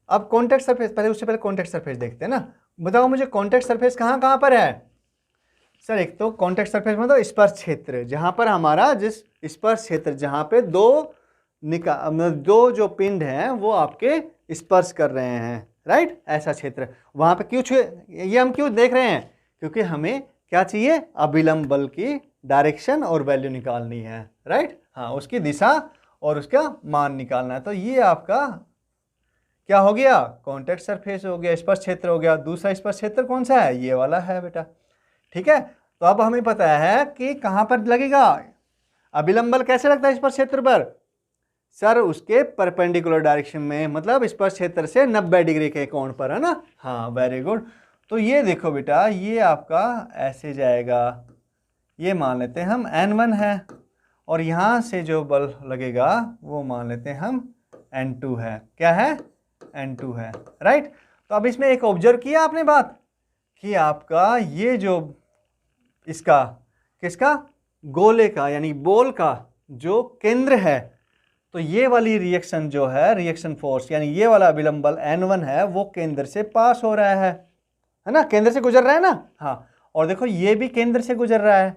अब कॉन्टैक्ट सरफेस, पहले उससे पहले कॉन्टैक्ट सरफेस देखते हैं ना। बताओ मुझे कॉन्टैक्ट सरफेस कहाँ कहाँ पर है। सर एक तो कॉन्टैक्ट सरफेस मतलब स्पर्श क्षेत्र, जहाँ पर हमारा जिस स्पर्श क्षेत्र जहाँ पे दो जो पिंड हैं वो आपके स्पर्श कर रहे हैं, राइट, ऐसा क्षेत्र वहाँ पे क्यों ये हम क्यों देख रहे हैं, क्योंकि हमें क्या चाहिए, अभिलंब बल की डायरेक्शन और वैल्यू निकालनी है, राइट। हाँ उसकी दिशा और उसका मान निकालना है। तो ये आपका क्या हो गया, कॉन्टैक्ट सरफेस हो गया, स्पर्श क्षेत्र हो गया। दूसरा स्पर्श क्षेत्र कौन सा है, ये वाला है बेटा, ठीक है। तो अब हमें पता है कि कहाँ पर लगेगा अभिलंब बल, कैसे लगता है स्पर्श क्षेत्र पर, सर उसके परपेंडिकुलर डायरेक्शन में, मतलब स्पर्श क्षेत्र से 90 डिग्री के कोण पर, है ना। हाँ वेरी गुड। तो ये देखो बेटा ये आपका ऐसे जाएगा, ये मान लेते हैं हम N1 है, और यहाँ से जो बल लगेगा वो मान लेते हैं हम N2 है। क्या है, N2 है, राइट। तो अब इसमें एक ऑब्जर्व किया आपने बात कि आपका ये जो इसका किसका, गोले का यानी बॉल का जो केंद्र है, तो ये वाली रिएक्शन जो है, रिएक्शन फोर्स यानी ये वाला अभिलंब बल N1 है, वो केंद्र से पास हो रहा है ना, केंद्र से गुजर रहा है ना। हाँ और देखो ये भी केंद्र से गुजर रहा है,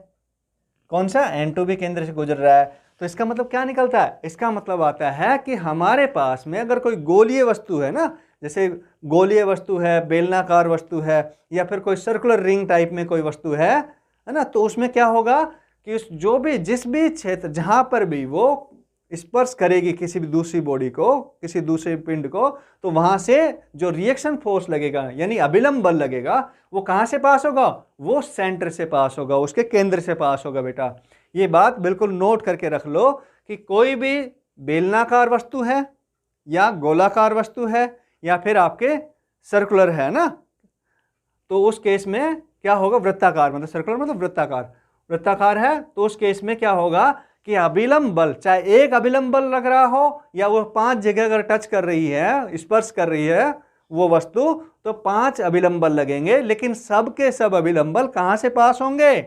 कौन सा, N2 भी केंद्र से गुजर रहा है। तो इसका मतलब क्या निकलता है, इसका मतलब आता है कि हमारे पास में अगर कोई गोलीय वस्तु है ना, जैसे गोलीय वस्तु है, बेलनाकार वस्तु है, या फिर कोई सर्कुलर रिंग टाइप में कोई वस्तु है ना, तो उसमें क्या होगा कि उस जो भी जिस भी क्षेत्र जहां पर भी वो स्पर्श करेगी किसी भी दूसरी बॉडी को, किसी दूसरे पिंड को, तो वहां से जो रिएक्शन फोर्स लगेगा यानी अभिलंब बल लगेगा, वो कहां से पास होगा, वो सेंटर से पास होगा, उसके केंद्र से पास होगा। बेटा ये बात बिल्कुल नोट करके रख लो कि कोई भी बेलनाकार वस्तु है या गोलाकार वस्तु है या फिर आपके सर्कुलर है ना, तो उस केस में क्या होगा, वृत्ताकार, मतलब सर्कुलर मतलब वृत्ताकार है, तो उस केस में क्या होगा कि अभिलंब बल, चाहे एक अभिलंब बल लग रहा हो या वो 5 जगह अगर टच कर रही है, स्पर्श कर रही है वो वस्तु, तो 5 अभिलंब बल लगेंगे, लेकिन सब के सब अभिलंब बल कहां से पास होंगे,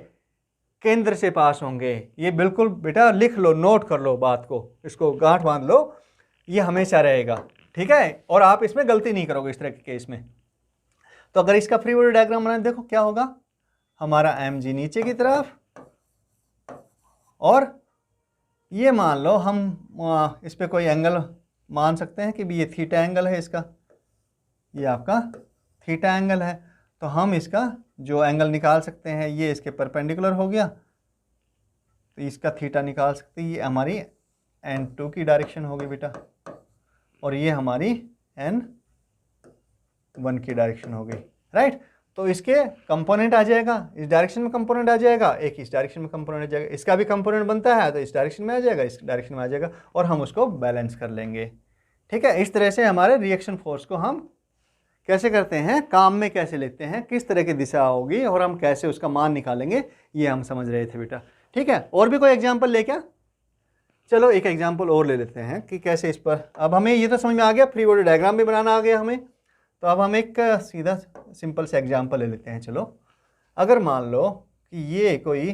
केंद्र से पास होंगे। ये बिल्कुल बेटा लिख लो, नोट कर लो बात को, इसको गांठ बांध लो, ये हमेशा रहेगा, ठीक है। और आप इसमें गलती नहीं करोगे इस तरह के केस में। तो अगर इसका फ्री बॉडी डायग्राम बनाए, देखो क्या होगा, हमारा mg नीचे की तरफ, और ये मान लो हम इस पे कोई एंगल मान सकते हैं कि भी ये थीटा एंगल है, इसका ये आपका थीटा एंगल है, तो हम इसका जो एंगल निकाल सकते हैं ये इसके परपेंडिकुलर हो गया, तो इसका थीटा निकाल सकते हैं, ये हमारी N2 की डायरेक्शन होगी बेटा, और ये हमारी N1 की डायरेक्शन हो गई, राइट। तो इसके कंपोनेंट आ जाएगा, इस डायरेक्शन में कंपोनेंट आ जाएगा, एक इस डायरेक्शन में कंपोनेंट आ जाएगा, इसका भी कंपोनेंट बनता है तो इस डायरेक्शन में आ जाएगा, इस डायरेक्शन में आ जाएगा, और हम उसको बैलेंस कर लेंगे, ठीक है। इस तरह से हमारे रिएक्शन फोर्स को हम कैसे करते हैं, काम में कैसे लेते हैं, किस तरह की दिशा होगी और हम कैसे उसका मान निकालेंगे, ये हम समझ रहे थे बेटा, ठीक है। और भी कोई एग्जाम्पल ले क्या, चलो एक एग्जाम्पल और ले लेते हैं कि कैसे इस पर, अब हमें ये तो समझ में आ गया, फ्री बॉडी डायग्राम भी बनाना आ गया हमें। तो अब हम एक सीधा सिंपल से एग्जाम्पल ले लेते हैं। चलो अगर मान लो कि ये कोई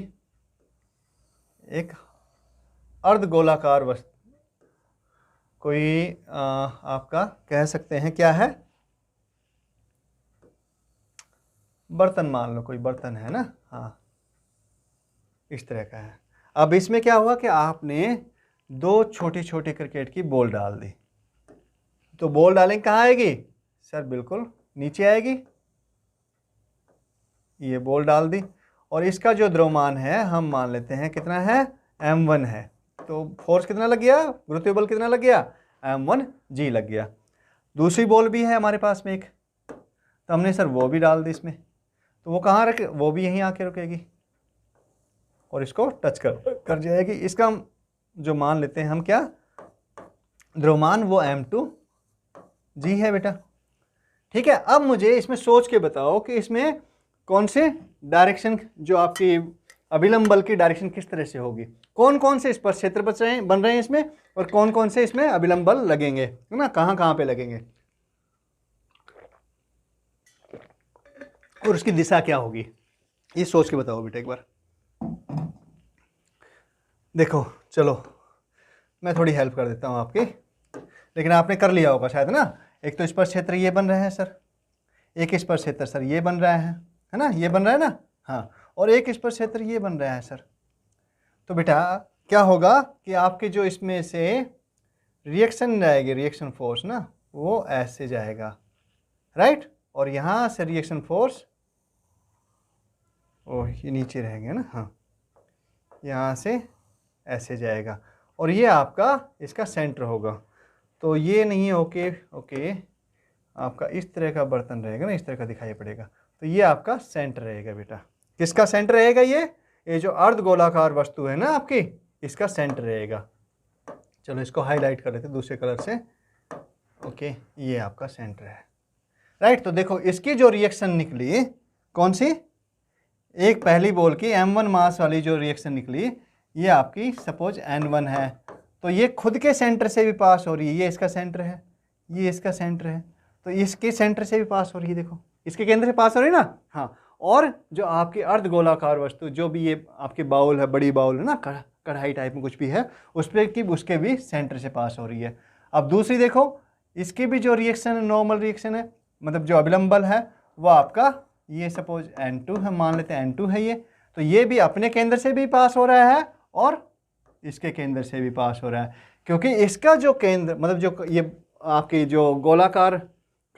एक अर्धगोलाकार वस्तु, कोई आपका कह सकते हैं क्या है, बर्तन मान लो, कोई बर्तन है ना, हाँ इस तरह का है। अब इसमें क्या हुआ कि आपने 2 छोटी छोटी क्रिकेट की बॉल डाल दी, तो बॉल डालेंगे कहाँ आएगी, सर बिल्कुल नीचे आएगी, ये बॉल डाल दी, और इसका जो द्रव्यमान है हम मान लेते हैं कितना है, m1 है, तो फोर्स कितना लग गया, गुरुत्वीय बल कितना लग गया, m1g लग गया। दूसरी बॉल भी है हमारे पास में एक, तो हमने सर वो भी डाल दी इसमें, तो वो कहाँ रखे, वो भी यहीं आके रुकेगी और इसको टच कर जाएगी। इसका जो मान लेते हैं हम क्या, द्रव्यमान वो m2g है बेटा, ठीक है। अब मुझे इसमें सोच के बताओ कि इसमें कौन से डायरेक्शन, जो आपकी अभिलंब बल की डायरेक्शन किस तरह से होगी, कौन कौन से स्पर्श क्षेत्र बन रहे हैं इसमें, और कौन कौन से इसमें अभिलंब बल लगेंगे, है ना, कहाँ कहाँ पे लगेंगे। और उसकी दिशा क्या होगी, ये सोच के बताओ बेटा एक बार। देखो चलो मैं थोड़ी हेल्प कर देता हूँ आपकी, लेकिन आपने कर लिया होगा शायद ना। एक तो स्पर्श क्षेत्र ये बन रहे हैं सर, एक स्पर्श क्षेत्र सर ये बन रहा है ना, ये बन रहा है ना, हाँ, और एक स्पर्श क्षेत्र ये बन रहा है सर। तो बेटा क्या होगा कि आपके जो इसमें से रिएक्शन जाएगी, रिएक्शन फोर्स ना, वो ऐसे जाएगा, राइट, और यहाँ से रिएक्शन फोर्स, ओह ये नीचे रहेंगे ना, हाँ, यहाँ से ऐसे जाएगा, और ये आपका इसका सेंटर होगा। तो ये नहीं ओके ओके, आपका इस तरह का बर्तन रहेगा ना, इस तरह का दिखाई पड़ेगा, तो ये आपका सेंटर रहेगा बेटा। किसका सेंटर रहेगा? ये जो अर्ध गोलाकार वस्तु है ना आपकी, इसका सेंटर रहेगा। चलो इसको हाईलाइट कर लेते दूसरे कलर से, ओके, ये आपका सेंटर है, राइट। तो देखो इसकी जो रिएक्शन निकली, कौन सी, एक पहली बॉल की m1 मास वाली जो रिएक्शन निकली, ये आपकी सपोज n1 है, तो ये खुद के सेंटर से भी पास हो रही है, ये इसका सेंटर है, ये इसका सेंटर है, तो इसके सेंटर से भी पास हो रही है, देखो इसके केंद्र से पास हो रही है ना, हाँ। और जो आपकी अर्ध गोलाकार वस्तु, जो भी ये आपके बाउल है, बड़ी बाउल है ना, कढ़ाई टाइप में कुछ भी है, उस पर की उसके भी सेंटर से पास हो रही है। अब दूसरी देखो, इसकी भी जो रिएक्शन है, नॉर्मल रिएक्शन है, मतलब जो अभिलंब बल है, वो आपका ये सपोज N2 है, मान लेते हैं N2 है ये, तो ये भी अपने केंद्र से भी पास हो रहा है और इसके केंद्र से भी पास हो रहा है, क्योंकि इसका जो केंद्र, मतलब जो ये आपकी जो गोलाकार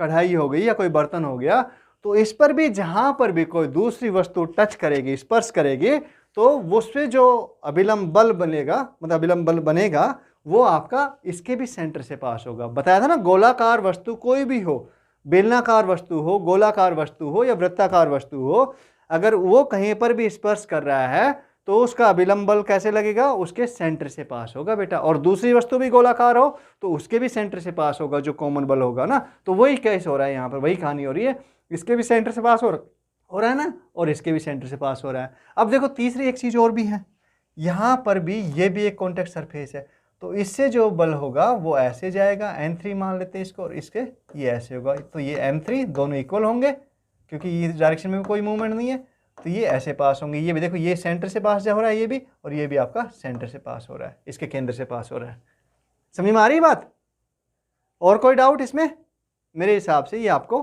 कढ़ाई हो गई या कोई बर्तन हो गया, तो इस पर भी जहाँ पर भी कोई दूसरी वस्तु टच करेगी, स्पर्श करेगी, तो उससे जो अभिलंब बल बनेगा, मतलब अभिलंब बल बनेगा, वो आपका इसके भी सेंटर से पास होगा। बताया था ना, गोलाकार वस्तु कोई भी हो, बेलनाकार वस्तु हो, गोलाकार वस्तु हो या वृत्ताकार वस्तु हो, अगर वो कहीं पर भी स्पर्श कर रहा है तो उसका अभिलंब बल कैसे लगेगा, उसके सेंटर से पास होगा बेटा। और दूसरी वस्तु भी गोलाकार हो तो उसके भी सेंटर से पास होगा, जो कॉमन बल होगा ना। तो वही केस हो रहा है यहाँ पर, वही कहानी हो रही है, इसके भी सेंटर से पास हो रहा है ना, और इसके भी सेंटर से पास हो रहा है। अब देखो तीसरी एक चीज़ और भी है, यहाँ पर भी ये भी एक कॉन्टैक्ट सरफेस है, तो इससे जो बल होगा वो ऐसे जाएगा, N3 मान लेते हैं इसको, और इसके ये ऐसे होगा, तो ये M3 दोनों इक्वल होंगे, क्योंकि ये डायरेक्शन में कोई मूवमेंट नहीं है, तो ये ऐसे पास होंगे। ये भी देखो, ये सेंटर से पास हो रहा है ये भी, और ये भी आपका सेंटर से पास हो रहा है, इसके केंद्र से पास हो रहा है। समझ में आ रही बात? और कोई डाउट इसमें? मेरे हिसाब से ये आपको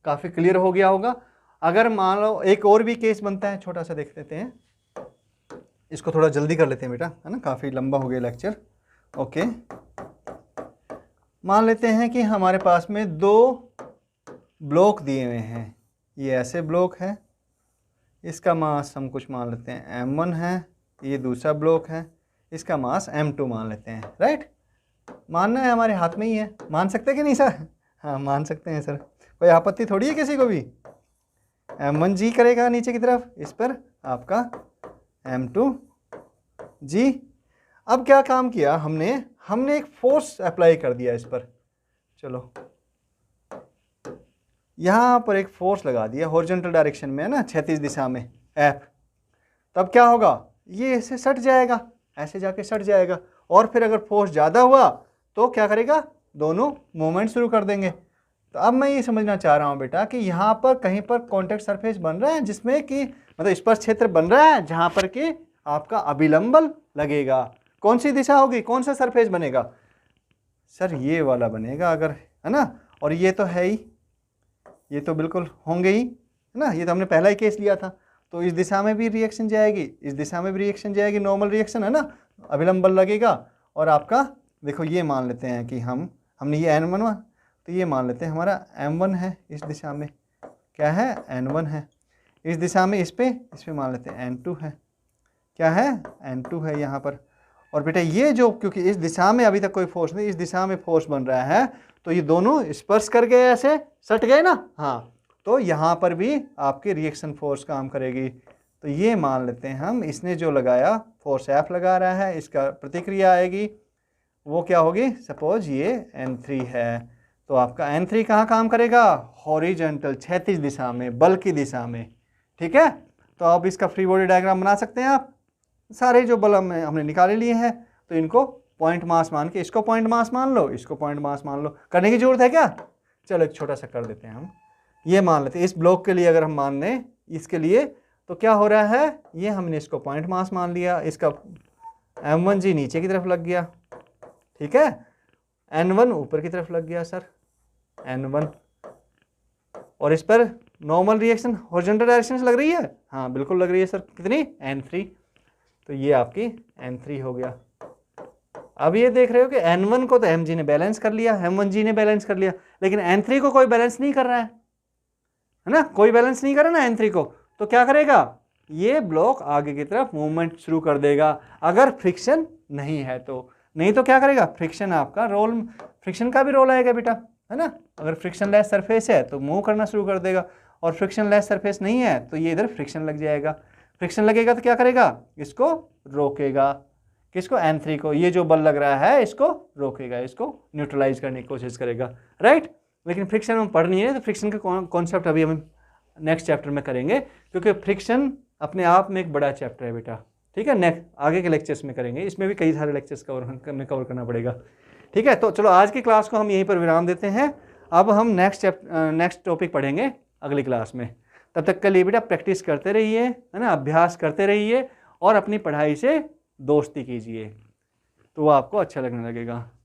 काफ़ी क्लियर हो गया होगा। अगर मान लो एक और भी केस बनता है, छोटा सा देख लेते हैं, इसको थोड़ा जल्दी कर लेते हैं बेटा, है ना, काफ़ी लंबा हो गया लेक्चर। ओके, मान लेते हैं कि हमारे पास में दो ब्लॉक दिए हुए हैं, ये ऐसे ब्लॉक है, इसका मास हम कुछ मान लेते हैं M1 है, ये दूसरा ब्लॉक है, इसका मास M2 मान लेते हैं, राइट। मानना है, हमारे हाथ में ही है, मान सकते हैं कि नहीं सर? हाँ मान सकते हैं सर, कोई आपत्ति थोड़ी है किसी को भी। M1G करेगा नीचे की तरफ, इस पर आपका M2G। अब क्या काम किया हमने एक फोर्स अप्लाई कर दिया इस पर, चलो यहाँ पर एक फोर्स लगा दिया हॉरिजॉन्टल डायरेक्शन में, है ना, क्षैतिज दिशा में F। तब क्या होगा, ये ऐसे सट जाएगा, ऐसे जाके सट जाएगा, और फिर अगर फोर्स ज़्यादा हुआ तो क्या करेगा, दोनों मूवमेंट शुरू कर देंगे। तो अब मैं ये समझना चाह रहा हूँ बेटा कि यहाँ पर कहीं पर कॉन्टैक्ट सरफेस बन रहा है, जिसमें कि मतलब स्पर्श क्षेत्र बन रहा है, जहाँ पर कि आपका अभिलंब बल लगेगा। कौन सी दिशा होगी, कौन सा सरफेस बनेगा सर? ये वाला बनेगा, अगर, है ना, और ये तो है ही, ये तो बिल्कुल होंगे ही, है ना, ये तो हमने पहला ही केस लिया था। तो इस दिशा में भी रिएक्शन जाएगी, इस दिशा में भी रिएक्शन जाएगी, नॉर्मल रिएक्शन है ना, अभिलंब बल लगेगा। और आपका देखो ये मान लेते हैं कि हमने ये N1 हुआ, तो ये मान लेते हैं हमारा M1 है, इस दिशा में क्या है, N1 है, इस दिशा में इस पे मान लेते हैं N2 है, क्या है, N2 है यहाँ पर। और बेटा ये जो, क्योंकि इस दिशा में अभी तक कोई फोर्स नहीं, इस दिशा में फोर्स बन रहा है, तो ये दोनों स्पर्श कर गए, ऐसे सट गए ना, हाँ, तो यहाँ पर भी आपकी रिएक्शन फोर्स काम करेगी। तो ये मान लेते हैं हम, इसने जो लगाया फोर्स F लगा रहा है, इसका प्रतिक्रिया आएगी, वो क्या होगी, सपोज ये N3 है, तो आपका N3 कहाँ काम करेगा, हॉरिजॉन्टल क्षैतिज दिशा में, बल की दिशा में, ठीक है। तो अब इसका फ्री बॉडी डायग्राम बना सकते हैं आप, सारे जो बल हमने निकाले लिए हैं, तो इनको पॉइंट मास मान के, इसको पॉइंट मास मान लो, इसको पॉइंट मास मान लो, करने की जरूरत है क्या? चलो एक छोटा सा कर देते हैं हम, ये मान लेते हैं, इस ब्लॉक के लिए अगर हम मान लें इसके लिए, तो क्या हो रहा है, ये हमने इसको पॉइंट मास मान लिया, इसका m1g नीचे की तरफ लग गया, ठीक है, n1 ऊपर की तरफ लग गया सर, n1, और इस पर नॉर्मल रिएक्शन हॉरिजॉन्टल डायरेक्शन से लग रही है, हाँ बिल्कुल लग रही है सर, कितनी, n3, तो ये आपकी n3 हो गया। अब ये देख रहे हो कि n1 को तो mg ने बैलेंस कर लिया, m1g ने बैलेंस कर लिया, लेकिन n3 को कोई बैलेंस नहीं कर रहा है ना, कोई बैलेंस नहीं कर रहा ना n3 को, तो क्या करेगा, ये ब्लॉक आगे की तरफ मूवमेंट शुरू कर देगा, अगर फ्रिक्शन नहीं है तो, नहीं तो क्या करेगा, फ्रिक्शन आपका रोल, फ्रिक्शन का भी रोल आएगा बेटा, है ना, अगर फ्रिक्शन लेस सरफेस है तो मूव करना शुरू कर देगा, और फ्रिक्शन लेस सरफेस नहीं है तो ये इधर फ्रिक्शन लग जाएगा, फ्रिक्शन लगेगा तो क्या करेगा, इसको रोकेगा, किसको, n3 को, ये जो बल लग रहा है इसको रोकेगा, इसको न्यूट्रलाइज करने की कोशिश करेगा, राइट। लेकिन फ्रिक्शन हम पढ़ नहीं है, तो फ्रिक्शन का कॉन्सेप्ट अभी हम नेक्स्ट चैप्टर में करेंगे, क्योंकि फ्रिक्शन अपने आप में एक बड़ा चैप्टर है बेटा, ठीक है, नेक्स्ट आगे के लेक्चर्स में करेंगे, इसमें भी कई सारे लेक्चर्स कवर करना पड़ेगा, ठीक है। तो चलो आज की क्लास को हम यहीं पर विराम देते हैं, अब हम नेक्स्ट टॉपिक पढ़ेंगे अगली क्लास में। तब तक के लिए बेटा प्रैक्टिस करते रहिए, है ना, अभ्यास करते रहिए, और अपनी पढ़ाई से दोस्ती कीजिए, तो वो आपको अच्छा लगने लगेगा।